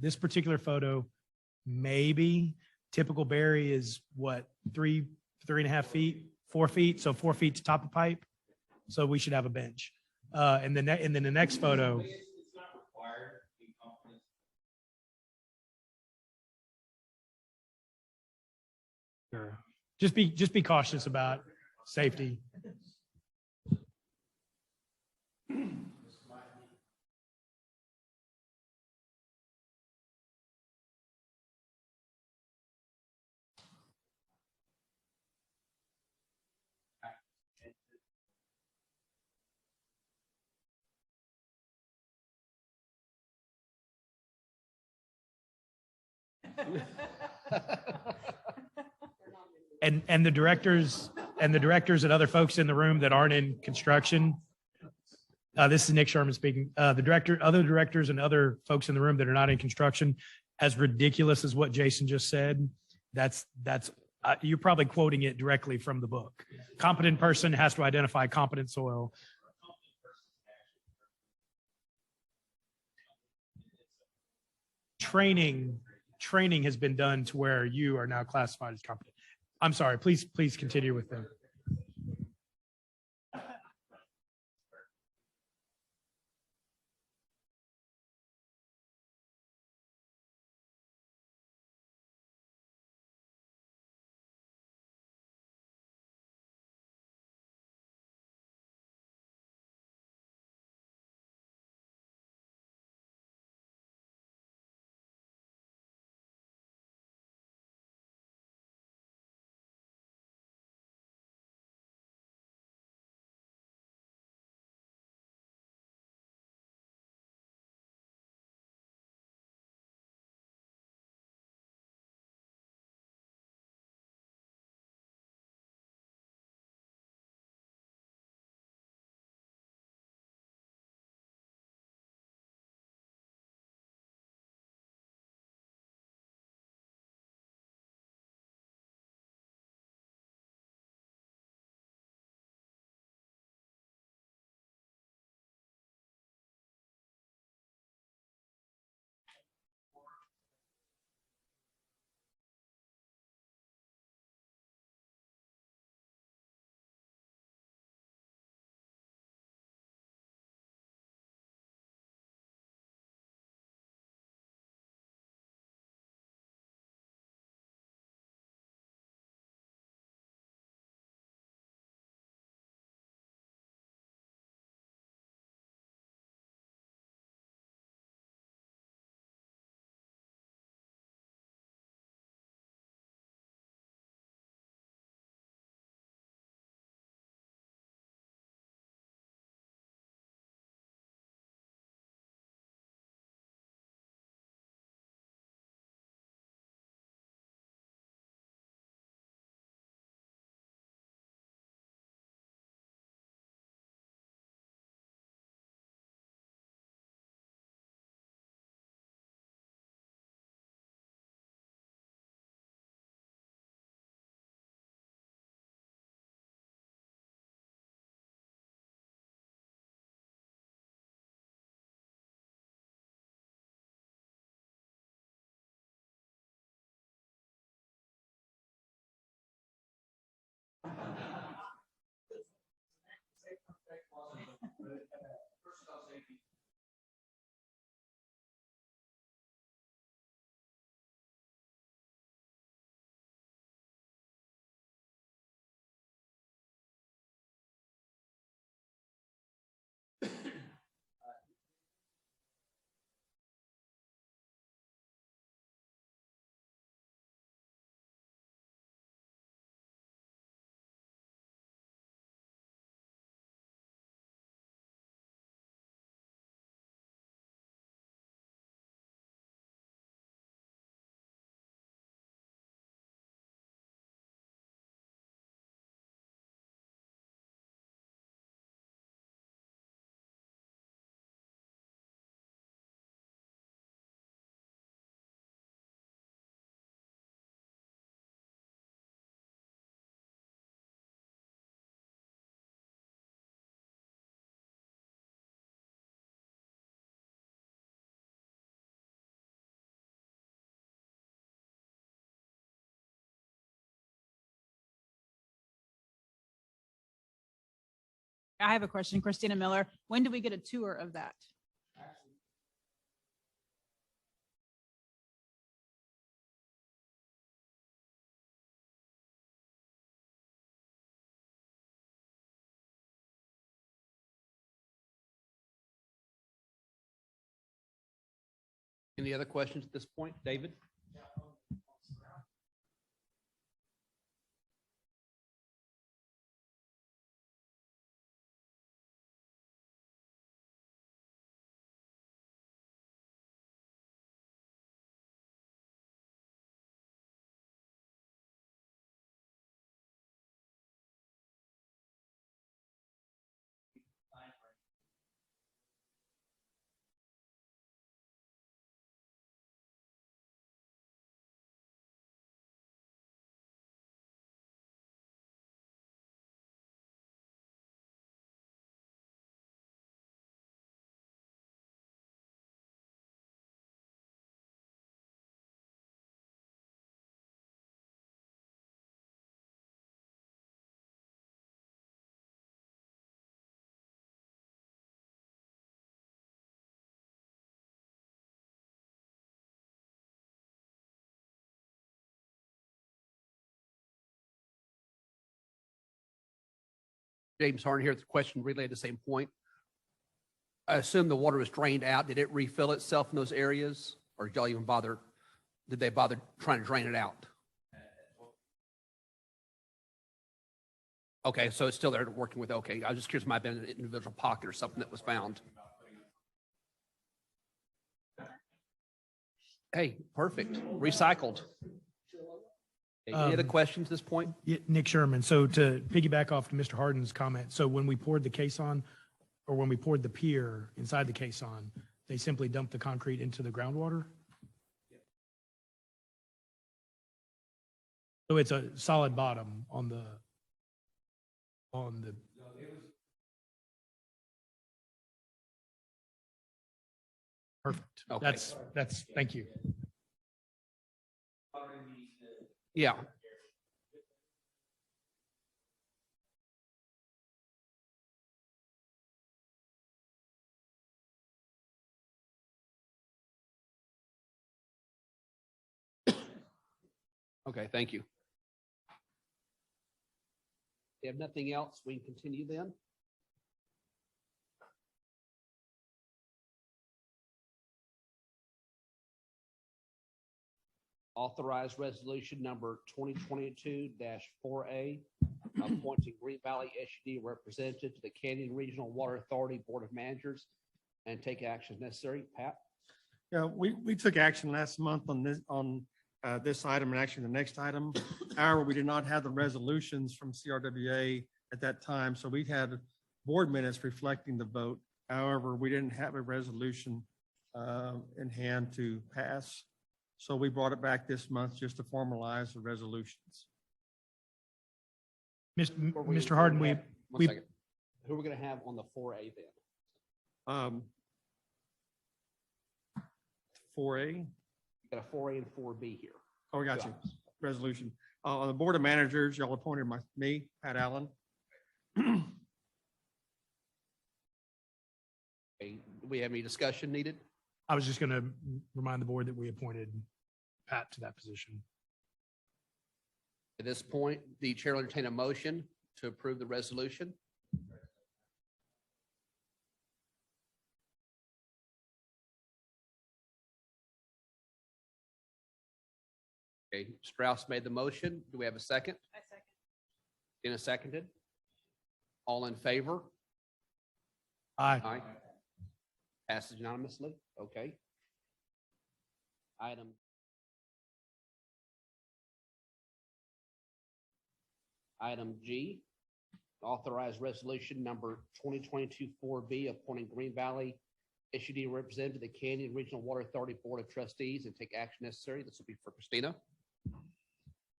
maybe typical Barry is what, 3.5 feet, 4 feet, so 4 feet to top of pipe. So we should have a bench. And then the next photo. Sure. Just be cautious about safety. And the directors and other folks in the room that aren't in construction. This is Nick Sherman speaking. Other directors and other folks in the room that are not in construction, as ridiculous as what Jason just said, that's you're probably quoting it directly from the book. Competent person has to identify competent soil. Training has been done to where you are now classified as competent. I'm sorry, please continue with them. I have a question, Christina Miller. When do we get a tour of that? Any other questions at this point, David? James Harden here. The question relayed the same point. I assume the water was drained out. Did it refill itself in those areas? Or did y'all even bother, did they bother trying to drain it out? Okay, so it's still there working with, okay. I was just curious, it might have been an individual pocket or something that was found. Hey, perfect. Recycled. Any other questions at this point? Yeah, Nick Sherman. So to piggyback off Mr. Harden's comment, so when we poured the caisson or when we poured the pier inside the caisson, they simply dumped the concrete into the groundwater? So it's a solid bottom on the. Perfect. Okay. That's, thank you. Yeah. Okay, thank you. You have nothing else? We can continue then? Authorized resolution number 2022-4A, appointing Green Valley SUD representative to the Canyon Regional Water Authority Board of Managers and take action necessary. Pat? Yeah, we took action last month on this item and actually the next item. However, we did not have the resolutions from CRWA at that time, so we had board minutes reflecting the vote. However, we didn't have a resolution in hand to pass. So we brought it back this month just to formalize the resolutions. Mr. Harden, One second. Who are we going to have on the 4A then? 4A. You got a 4A and 4B here. Oh, we got you. Resolution. On the Board of Managers, y'all appointed me, Pat Allen. Okay, do we have any discussion needed? I was just going to remind the board that we appointed Pat to that position. At this point, the chair will entertain a motion to approve the resolution. Okay, Strauss made the motion. Do we have a second? I second. Tina seconded. All in favor? Aye. Aye. Passes unanimously. Okay. Item G, authorized resolution number 2022-4B, appointing Green Valley SUD representative to the Canyon Regional Water Authority Board of Trustees and take action necessary. This will be for Christina.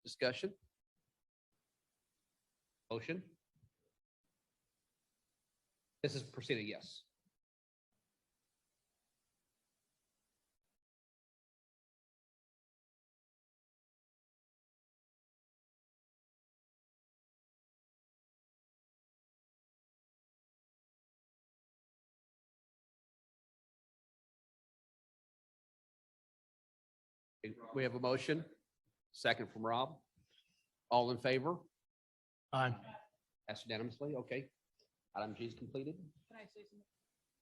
Discussion? Motion? This is Christina, yes. We have a motion, second from Rob. All in favor? Aye. Passed unanimously. Okay. Item G is completed. Can I say something?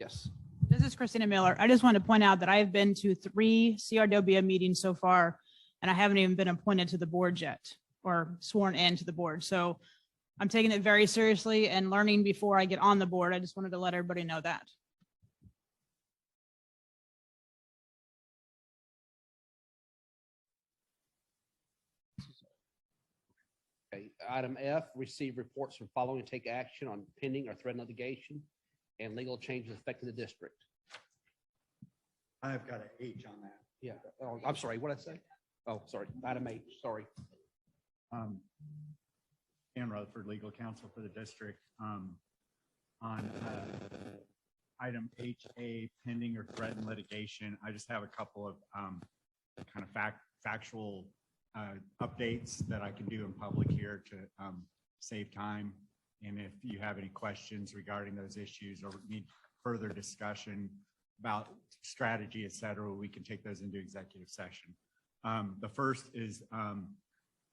Yes. This is Christina Miller. I just want to point out that I have been to 3 CRWA meetings so far, and I haven't even been appointed to the board yet or sworn in to the board. So I'm taking it very seriously and learning before I get on the board. I just wanted to let everybody know that. Okay. Item F, receive reports from following and take action on pending or threatened litigation and legal changes affecting the district. I've got an H on that. Yeah. Oh, I'm sorry. What did I say? Oh, sorry. Item H, sorry. Cam Rutherford, legal counsel for the district. On item HA, pending or threatened litigation, I just have a couple of kind of factual updates that I can do in public here to save time. And if you have any questions regarding those issues or need further discussion about strategy, et cetera, we can take those into executive session. The first is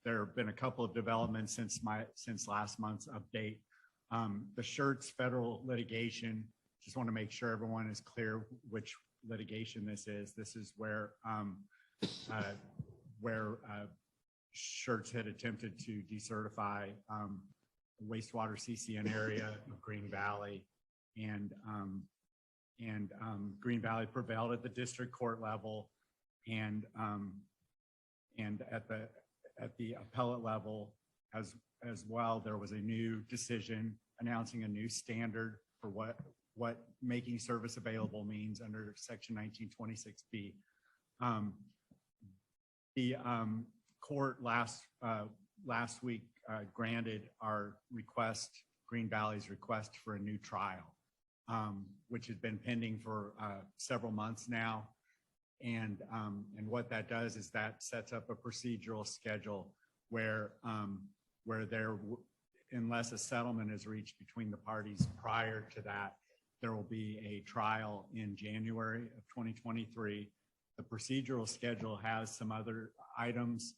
there have been a couple of developments since last month's update. The Schertz federal litigation, just want to make sure everyone is clear which litigation this is. This is where Schertz had attempted to decertify the wastewater CCN area of Green Valley, and Green Valley prevailed at the district court level, and at the appellate level as well. There was a new decision announcing a new standard for what making service available means under section 1926B. The court last week granted our request, Green Valley's request for a new trial, which had been pending for several months now. And what that does is that sets up a procedural schedule where unless a settlement is reached between the parties prior to that, there will be a trial in January of 2023. The procedural schedule has some other items,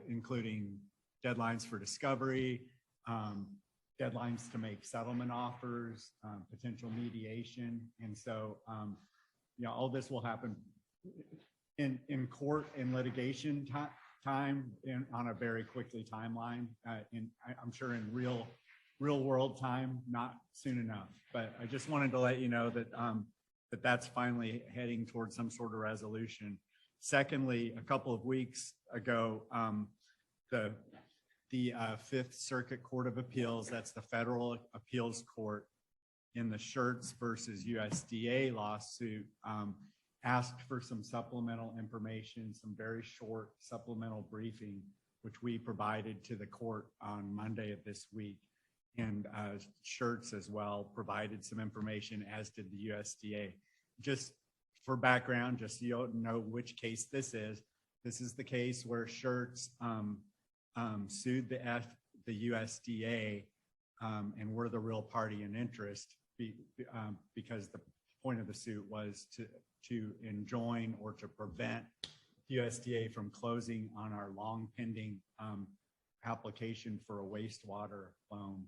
including deadlines for discovery, deadlines to make settlement offers, potential mediation. And so, all this will happen in court and litigation time on a very quickly timeline. I'm sure in real world time, not soon enough. But I just wanted to let you know that that's finally heading towards some sort of resolution. Secondly, a couple of weeks ago, the Fifth Circuit Court of Appeals, that's the federal appeals court, in the Schertz versus USDA lawsuit, asked for some supplemental information, some very short supplemental briefing, which we provided to the court on Monday of this week. And Schertz as well provided some information, as did the USDA. Just for background, just so you know which case this is the case where Schertz sued the USDA, and we're the real party in interest because the point of the suit was to enjoin or to prevent USDA from closing on our long pending application for a wastewater loan,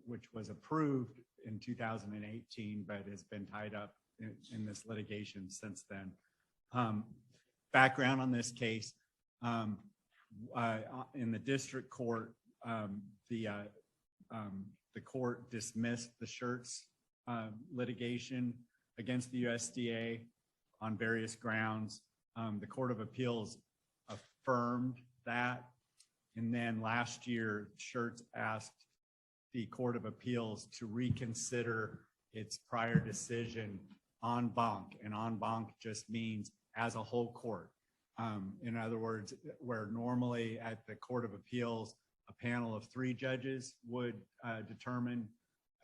which was approved in 2018, but has been tied up in this litigation since then. Background on this case, in the district court, the court dismissed the Schertz litigation against the USDA on various grounds. The Court of Appeals affirmed that. And then last year, Schertz asked the Court of Appeals to reconsider its prior decision en banc. And en banc just means as a whole court. In other words, where normally at the Court of Appeals, a panel of 3 judges would determine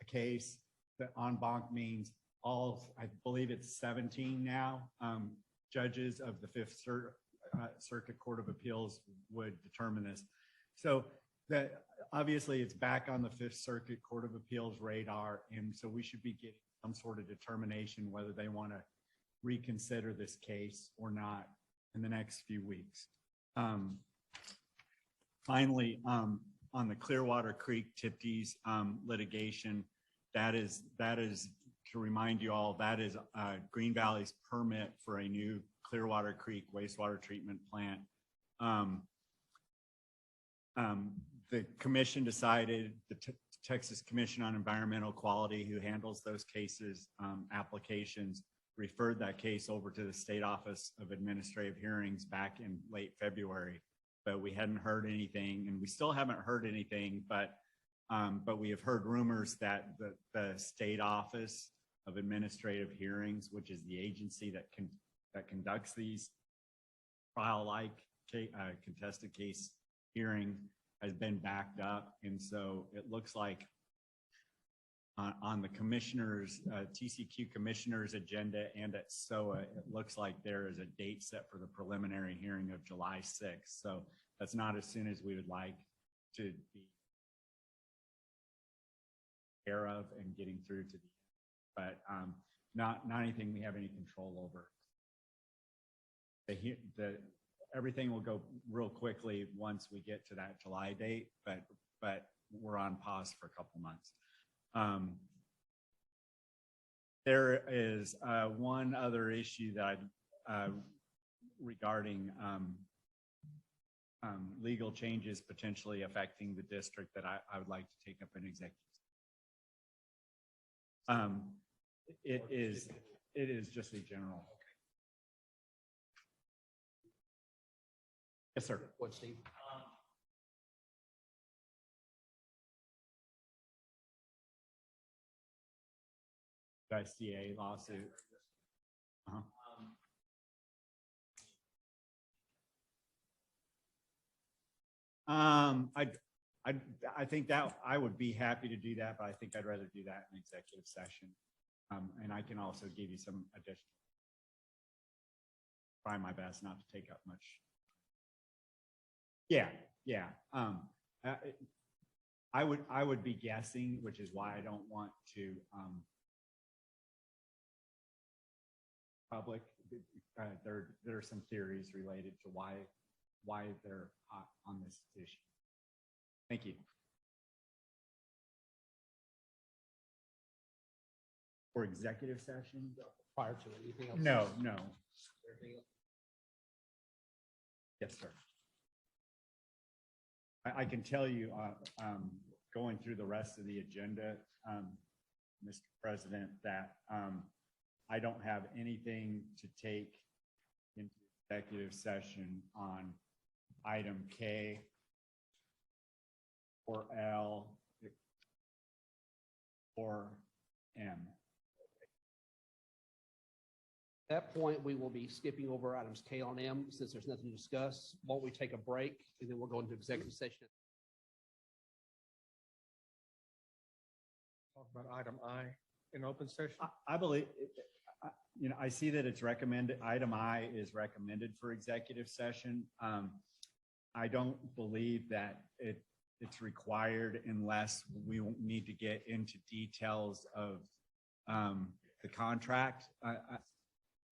a case, that en banc means all, I believe it's 17 now, judges of the Fifth Circuit Court of Appeals would determine this. So that obviously it's back on the Fifth Circuit Court of Appeals radar. And so we should be getting some sort of determination whether they want to reconsider this case or not in the next few weeks. Finally, on the Clearwater Creek Tipties litigation, that is to remind you all, that is Green Valley's permit for a new Clearwater Creek wastewater treatment plant. The commission decided, the Texas Commission on Environmental Quality, who handles those cases, applications, referred that case over to the State Office of Administrative Hearings back in late February, but we hadn't heard anything, and we still haven't heard anything, but we have heard rumors that the State Office of Administrative Hearings, which is the agency that conducts these trial-like contested case hearing, has been backed up, and so it looks like on the commissioners, TCQ commissioners agenda and at SOA, it looks like there is a date set for the preliminary hearing of July 6th. So that's not as soon as we would like to be care of and getting through to the, but not anything we have any control over. Everything will go real quickly once we get to that July date, but we're on pause for a couple months. There is one other issue that regarding legal changes potentially affecting the district that I would like to take up an executive. It is just a general. Yes, sir. What, Steve? ICA lawsuit. I think that I would be happy to do that, but I think I'd rather do that in executive session. And I can also give you some additional. Try my best not to take up much. Yeah. I would be guessing, which is why I don't want to public. There are some theories related to why they're on this issue. Thank you. For executive session? Prior to anything else? No. Yes, sir. I can tell you, going through the rest of the agenda, Mr. President, that I don't have anything to take into executive session on item K or L or M. At that point, we will be skipping over items K on M since there's nothing to discuss. Won't we take a break and then we'll go into executive session? Talk about item I in open session. I believe, I see that it's recommended, item I is recommended for executive session. I don't believe that it's required unless we need to get into details of the contract.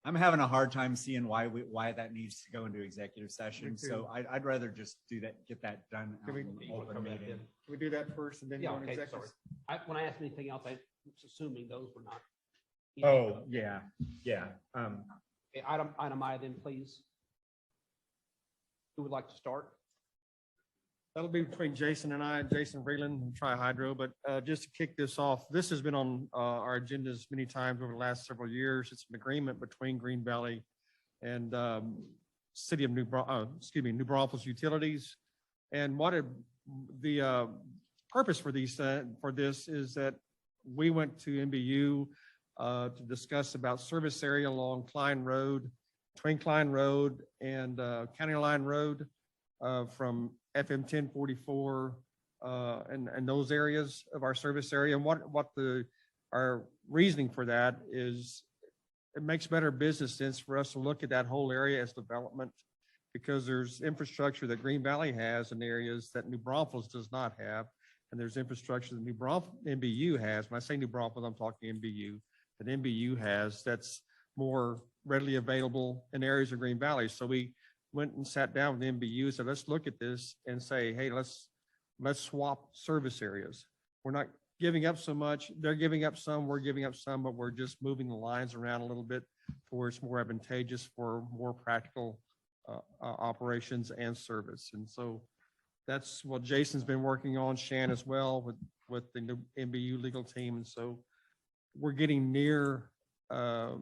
I'm having a hard time seeing why that needs to go into executive session. So I'd rather just do that, get that done. Can we do that first and then Yeah, go into okay, executive? sorry. When I asked anything else, I was assuming those were not. Oh, yeah. Okay, item I then, please. Who would like to start? That'll be between Jason and I, Jason Vreeland from Tri-Hydro, but just to kick this off, this has been on our agendas many times over the last several years. It's an agreement between Green Valley and City of New Braunfels Utilities. And the purpose for this is that we went to MBU to discuss about service area along Klein Road, between Klein Road and County Line Road, from FM 1044 and those areas of our service area. And what our reasoning for that is, it makes better business sense for us to look at that whole area as development, because there's infrastructure that Green Valley has in areas that New Braunfels does not have. And there's infrastructure that MBU has. When I say New Braunfels, I'm talking MBU, that MBU has that's more readily available in areas of Green Valley. So we went and sat down with the MBU, said, let's look at this and say, hey, let's swap service areas. We're not giving up so much. They're giving up some, we're giving up some, but we're just moving the lines around a little bit to where it's more advantageous for more practical operations and service. And so that's what Jason's been working on, Shan as well, with the new MBU legal team. And so we're getting near to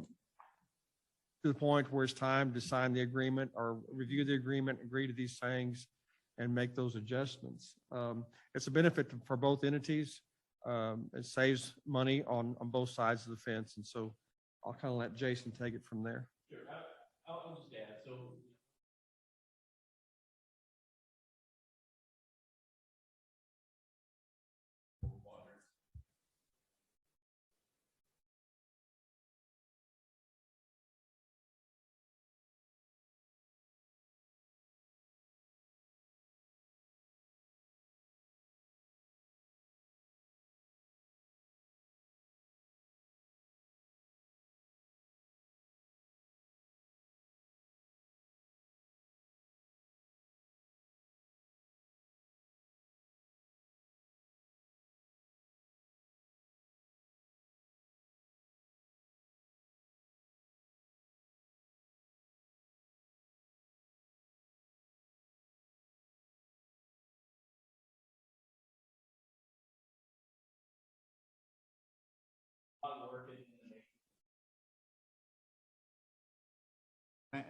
the point where it's time to sign the agreement or review the agreement, agree to these things, and make those adjustments. It's a benefit for both entities. It saves money on both sides of the fence. And so I'll kind of let Jason take it from there. Sure. I'll just add, so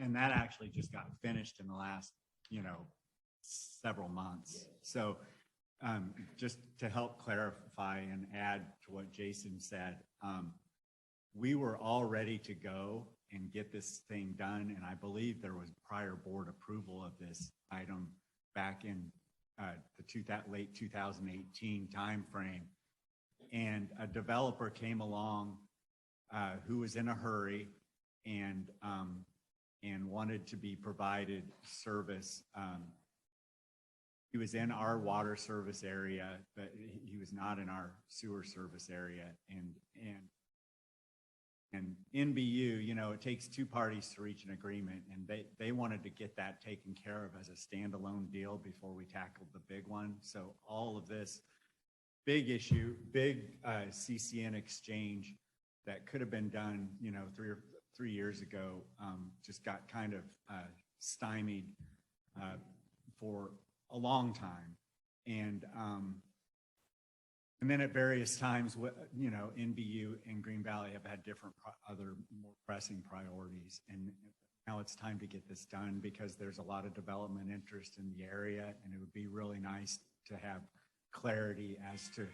And that actually just got finished in the last, several months. So just to help clarify and add to what Jason said, we were all ready to go and get this thing done. And I believe there was prior board approval of this item back in the late 2018 timeframe. And a developer came along who was in a hurry and wanted to be provided service. He was in our water service area, but he was not in our sewer service area. And NBU, it takes two parties to reach an agreement, and they wanted to get that taken care of as a standalone deal before we tackled the big one. So all of this big issue, big CCN exchange that could have been done, 3 years ago, just got kind of stymied for a long time. And then at various times, NBU and Green Valley have had different other more pressing priorities. And now it's time to get this done because there's a lot of development interest in the area, and it would be really nice to have clarity as to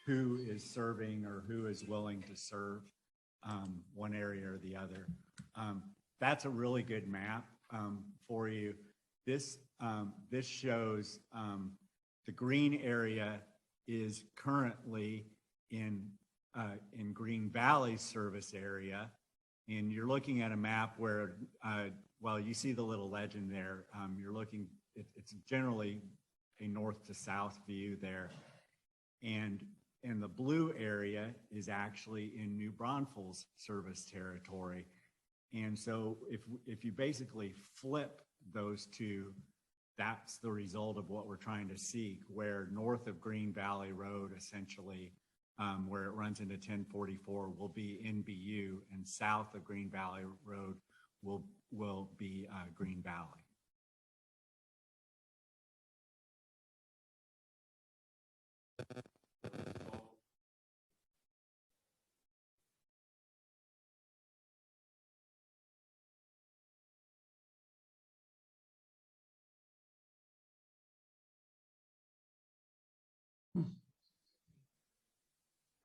who is serving or who is willing to serve one area or the other. That's a really good map for you. This shows the green area is currently in Green Valley's service area, and you're looking at a map where, well, you see the little legend there. You're looking, it's generally a north to south view there, and the blue area is actually in New Braunfels service territory. And so if you basically flip those two, that's the result of what we're trying to seek, where north of Green Valley Road, essentially, where it runs into 1044, will be NBU, and south of Green Valley Road will be Green Valley.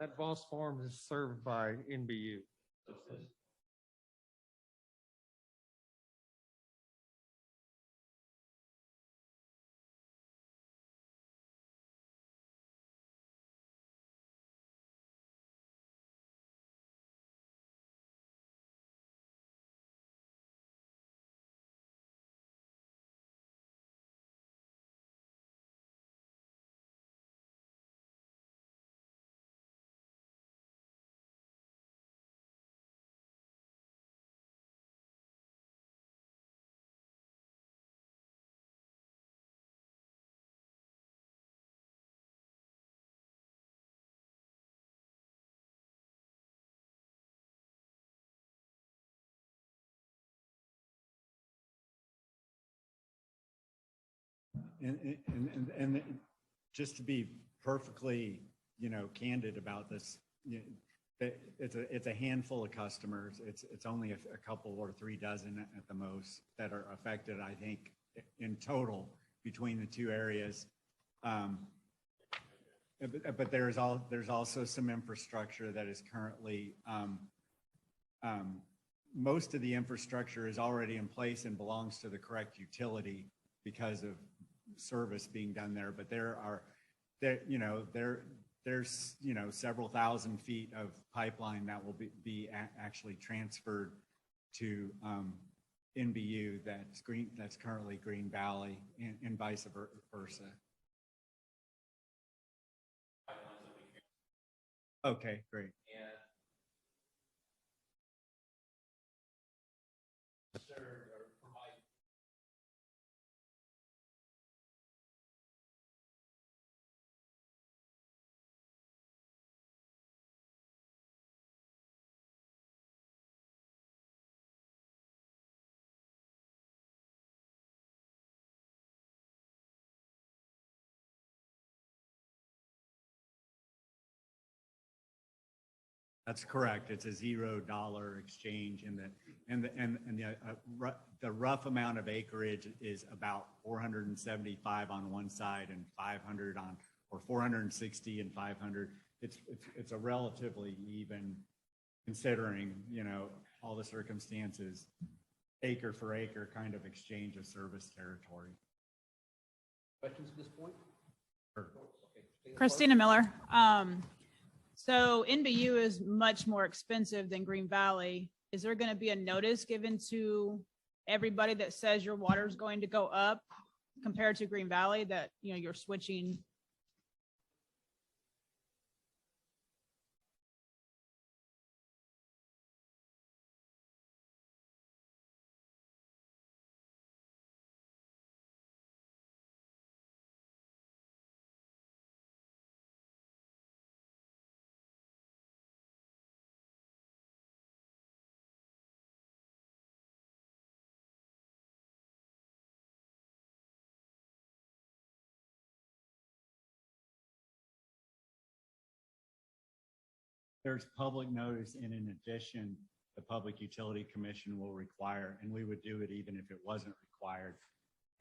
That Voss Farm is served by NBU. And just to be perfectly, candid about this, it's a handful of customers. It's only a couple or 3 dozen at the most that are affected, I think, in total between the two areas. But there's also some infrastructure that is currently, most of the infrastructure is already in place and belongs to the correct utility because of service being done there. But there's several thousand feet of pipeline that will be actually transferred to NBU that's currently Green Valley and vice versa. Okay, great. That's correct. It's a $0 exchange, and the rough amount of acreage is about 475 on one side and 500 on, or 460 and 500. It's a relatively even, considering all the circumstances, acre for acre kind of exchange of service territory. Questions at this point? Sure. Okay. Christina Miller. So NBU is much more expensive than Green Valley. Is there going to be a notice given to everybody that says your water is going to go up compared to Green Valley, that, you're switching? There's public notice, and in addition, the Public Utility Commission will require, and we would do it even if it wasn't required,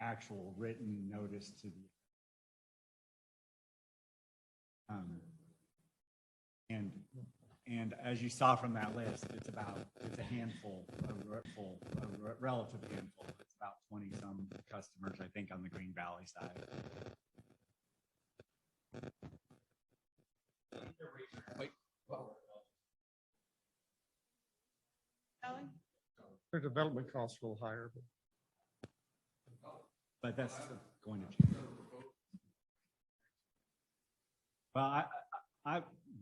actual written notice to the and as you saw from that list, it's a handful, a relative handful. It's about 20 some customers, I think, on the Green Valley side. Wait. Their development costs a little higher, But that's going to change. Well, I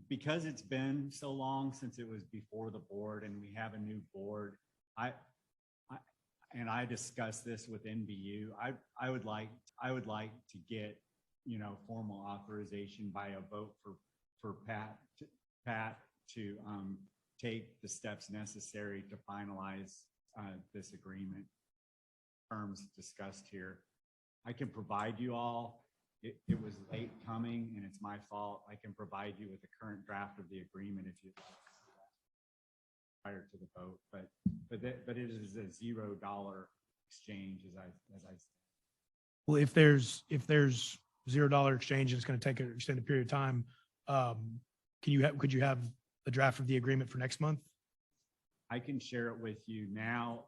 because it's been so long since it was before the board, and we have a new board, I discussed this with NBU. I would like to get formal authorization by a vote for Pat to take the steps necessary to finalize this agreement terms discussed here. I can provide you all. It was late coming, and it's my fault. I can provide you with the current draft of the agreement if you'd like to see that prior to the vote. But it is a $0 exchange, as I said. Well, if there's $0 exchange and it's going to take an extended period of time, could you have a draft of the agreement for next month? I can share it with you now.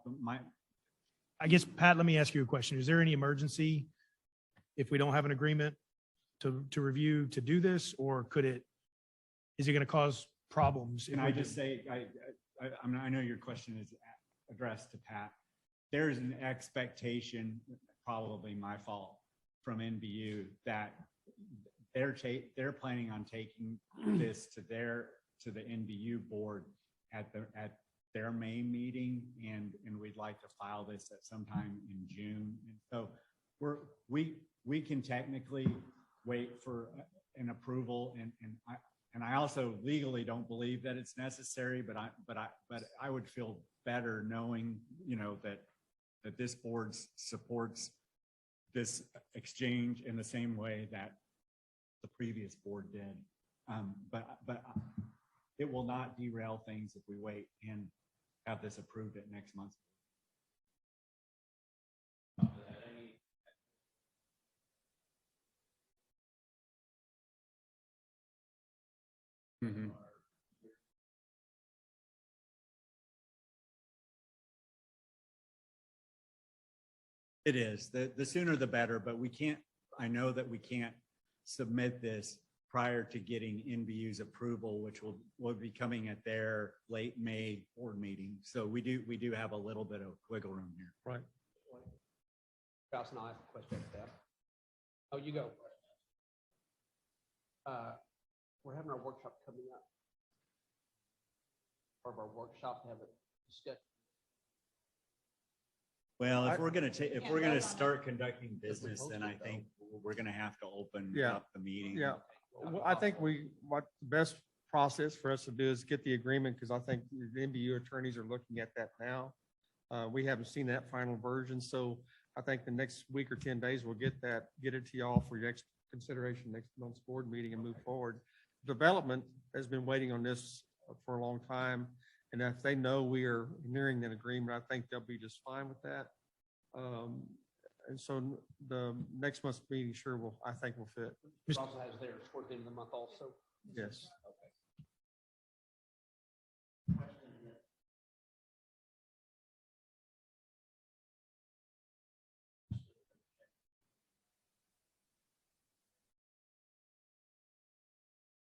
I guess, Pat, let me ask you a question. Is there any emergency if we don't have an agreement to review to do this, or is it going to cause problems? Can I just say, I know your question is addressed to Pat. There's an expectation, probably my fault, from NBU that they're planning on taking this to the NBU board at their main meeting, and we'd like to file this at sometime in June. And so we can technically wait for an approval, and I also legally don't believe that it's necessary, but I would feel better knowing that this board supports this exchange in the same way that the previous board did. But it will not derail things if we wait and have this approved at next month's. Mhm. It is. The sooner the better, but we can't, I know that we can't submit this prior to getting NBU's approval, which will be coming at their late May board meeting. So we do have a little bit of wiggle room here. Right. Rouse and I have a question about that. Oh, you go. We're having our workshop coming up. Part of our workshop to have a discussion. Well, if I- we're gonna take, if Yeah, we're vote gonna on start conducting business, supposed then to, I though. think we're gonna have to open Yeah. up the meeting. Yeah. Well, I think what the best process for us to do is get the agreement, because I think the NBU attorneys are looking at that now. We haven't seen that final version, so I think the next week or 10 days, we'll get it to y'all for your next consideration, next month's board meeting and move forward. Development has been waiting on this for a long time, and if they know we are nearing an agreement, I think they'll be just fine with that. And so the next month's meeting I think will fit. It also has theirs towards the end of the month also. Yes.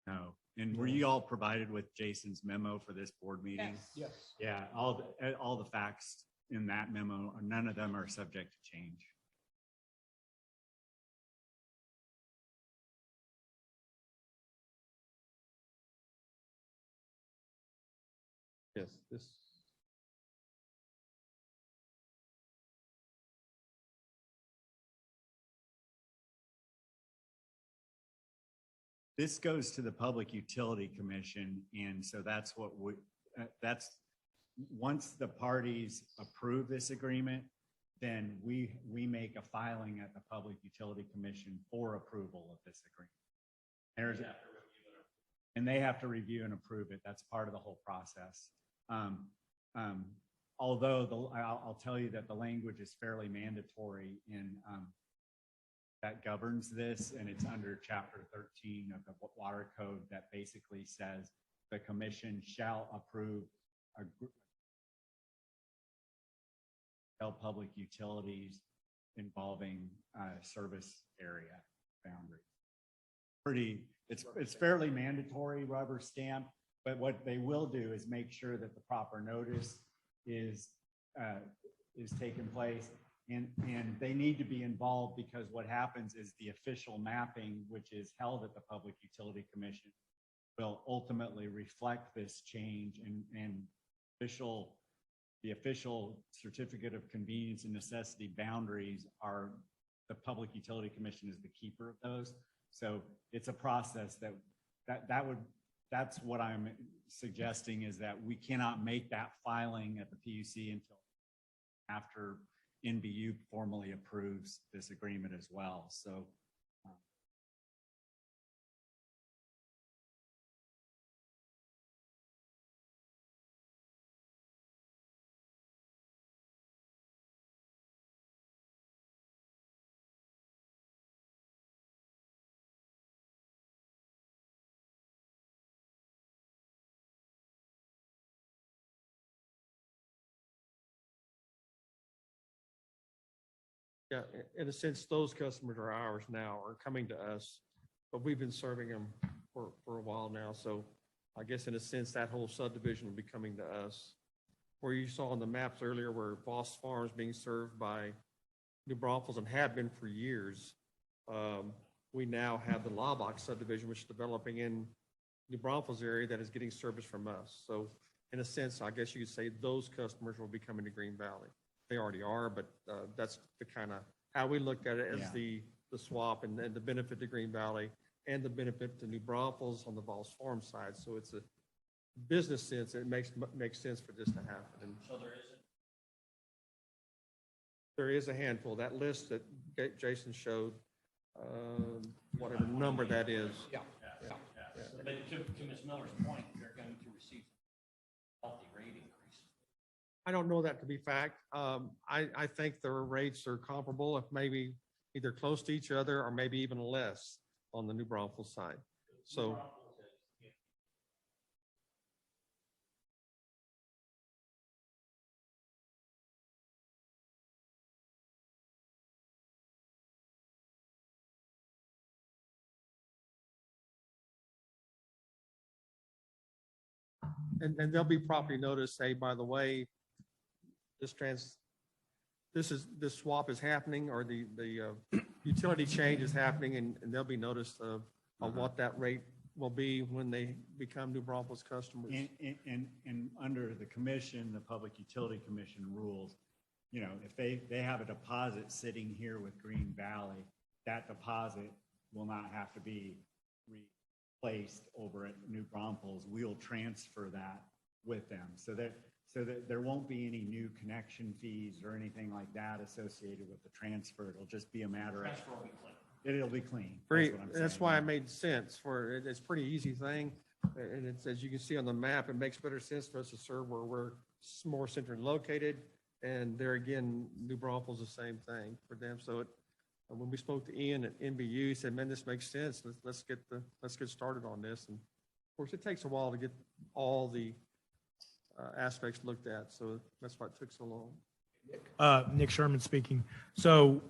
No. And were you all provided with Jason's memo for this board meeting? Yes. Yeah, all the facts in that memo, none of them are subject to change. Yes, this. This goes to the Public Utility Commission, and so that's what once the parties approve this agreement, then we make a filing at the Public Utility Commission for approval of this agreement. And they have to review and approve it. That's part of the whole process. Although I'll tell you that the language is fairly mandatory in that governs this, and it's under Chapter 13 of the Water Code that basically says the commission shall approve public utilities involving service area boundaries. It's fairly mandatory, rubber stamp, but what they will do is make sure that the proper notice is taking place. And they need to be involved, because what happens is the official mapping, which is held at the Public Utility Commission, will ultimately reflect this change, and the official certificate of convenience and necessity boundaries are, the Public Utility Commission is the keeper of those. So it's a process that's what I'm suggesting, is that we cannot make that filing at the PUC until after NBU formally approves this agreement as well. So Yeah, in a sense, those customers are ours now, are coming to us, but we've been serving them for a while now. So I guess in a sense, that whole subdivision will be coming to us. Where you saw on the maps earlier where Boss Farms being served by New Braunfels and have been for years, we now have the Lawbox subdivision, which is developing in New Braunfels area, that is getting service from us. So in a sense, I guess you could say those customers will be coming to Green Valley. They already are, but that's the kind of how we looked at it as the swap and the benefit to Green Valley and the benefit to New Braunfels on the Voss Farm side. So it's a business sense. It makes sense for this to happen. And So there isn't. there is a handful. That list that Jason showed, whatever number that is. Yeah. But to Ms. Miller's point, they're going to receive healthy rate increase. I don't know that to be fact. I think their rates are comparable, if maybe either close to each other or maybe even less on the New Braunfels side. So. And there'll be property notice, say, by the way, this swap is happening, or the utility change is happening, and there'll be notice of what that rate will be when they become New Braunfels customers. And under the commission, the Public Utility Commission rules, you know, if they have a deposit sitting here with Green Valley, that deposit will not have to be replaced over at New Braunfels. We'll transfer that with them, so that there won't be any new connection fees or anything like that associated with the transfer. It'll just be a matter of, it'll be clean. That's why it made sense for it. It's a pretty easy thing. And it's, as you can see on the map, it makes better sense for us to serve where we're more centrally located. And there again, New Braunfels, the same thing for them. So when we spoke to Ian at NBU, he said, man, this makes sense. Let's get started on this. And of course, it takes a while to get all the aspects looked at. So that's why it took so long. Nick Sherman speaking. So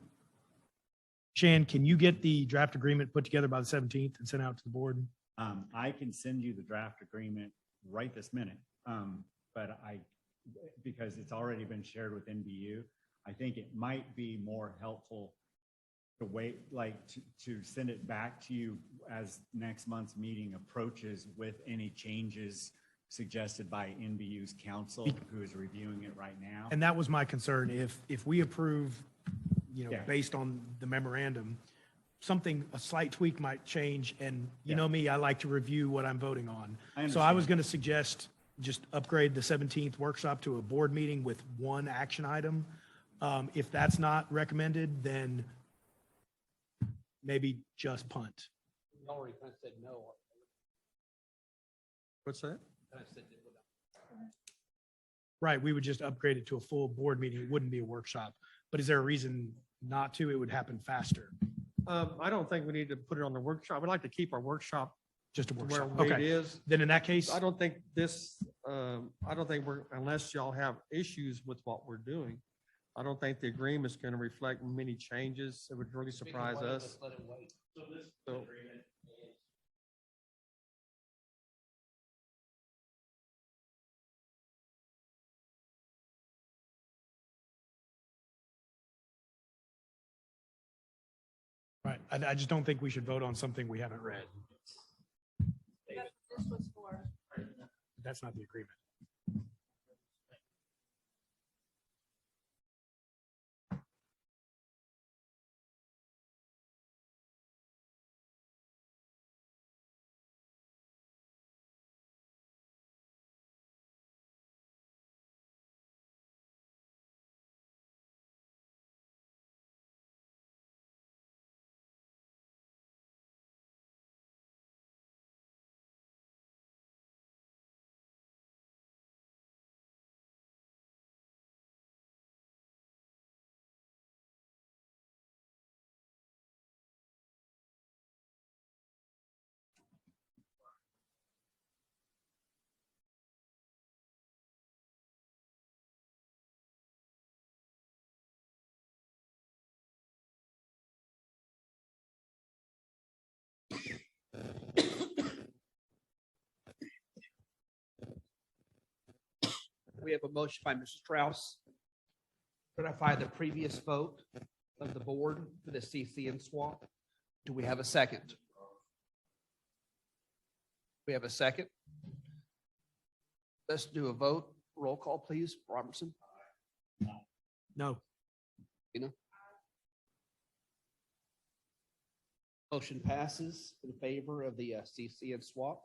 Shan, can you get the draft agreement put together by the 17th and sent out to the board? I can send you the draft agreement right this minute. But because it's already been shared with NBU, I think it might be more helpful to wait, to send it back to you as next month's meeting approaches with any changes suggested by NBU's counsel, who is reviewing it right now. And that was my concern. If we approve, you know, Yeah. based on the memorandum, a slight tweak might change. And you Yeah. know me, I like to review what I'm voting on. I So I was understand. going to suggest just upgrade the 17th workshop to a board meeting with one action item. If that's not recommended, then maybe just punt. We already kind of said no. What's that? Kind of said it without- Right, we would just upgrade it to a full board meeting. It wouldn't be a workshop. But is there a reason not to? It would happen faster. I don't think we need to put it on the workshop. We'd like to keep our workshop Just a where workshop. it Okay, is. then in that case, I don't think unless y'all have issues with what we're doing, I don't think the agreement's going to reflect many changes. It would really surprise Wait, us. let's let it wait. So this So- agreement is right, I just don't think we should vote on something we haven't read. This was for. That's not the agreement. We have a motion by Mr. Strauss to ratify the previous vote of the board for the CCN swap. Do we have a second? We have a second. Let's do a vote. Roll call, please. Robertson? No. Motion passes in favor of the CCN swap.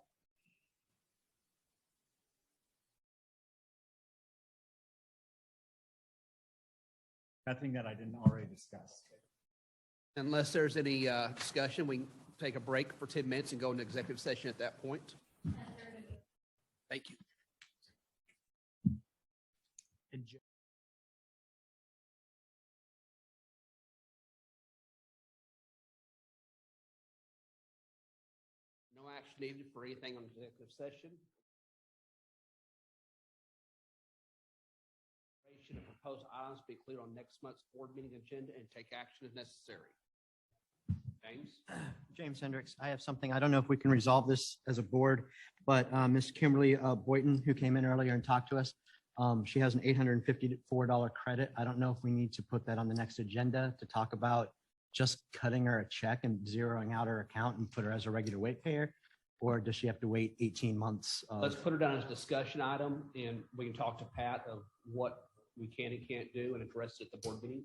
Nothing that I didn't already discuss. Unless there's any discussion, we can take a break for 10 minutes and go into executive session at that point. Thank you. No action needed for anything on executive session. Of proposed items be included on next month's board meeting agenda and take action if necessary. James? James Hendricks, I have something. I don't know if we can resolve this as a board, but Ms. Kimberly Boynton, who came in earlier and talked to us, she has an $854 credit. I don't know if we need to put that on the next agenda to talk about just cutting her a check and zeroing out her account and put her as a regular rate payer, or does she have to wait 18 months? Let's put it down as a discussion item and we can talk to Pat of what we can and can't do and address it at the board meeting.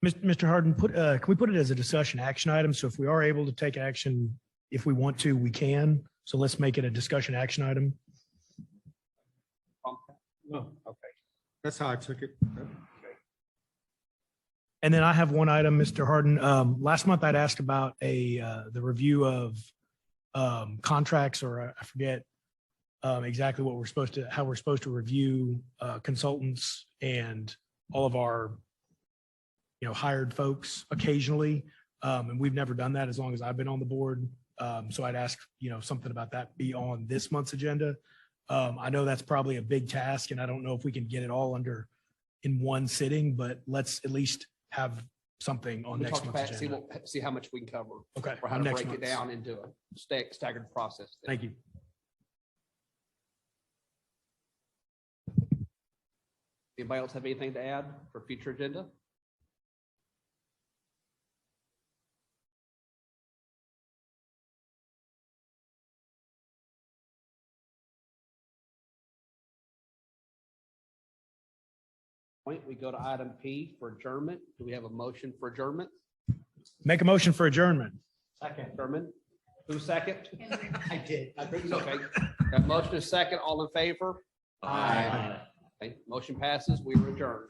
Mr. Harden, can we put it as a discussion action item? So if we are able to take action, if we want to, we can. So let's make it a discussion action item. No, okay. That's how I took it. And then I have one item, Mr. Harden. Last month I'd asked about the review of contracts, or I forget exactly what how we're supposed to review consultants and all of our, hired folks occasionally. And we've never done that as long as I've been on the board. So I'd ask, something about that be on this month's agenda. I know that's probably a big task and I don't know if we can get it all in one sitting, but let's at least have something on We'll next talk to month's Pat, see agenda. see how much we can cover. Okay. Or how on to next break it month's. down into a staggered process. Thank you. Anybody else have anything to add for future agenda? Point, we go to item P for adjournment. Do we have a motion for adjournment? Make a motion for adjournment. Second. Adjournment. Who's second? I did. Okay. That motion is second. All in favor? Aye. Okay, motion passes. We are adjourned.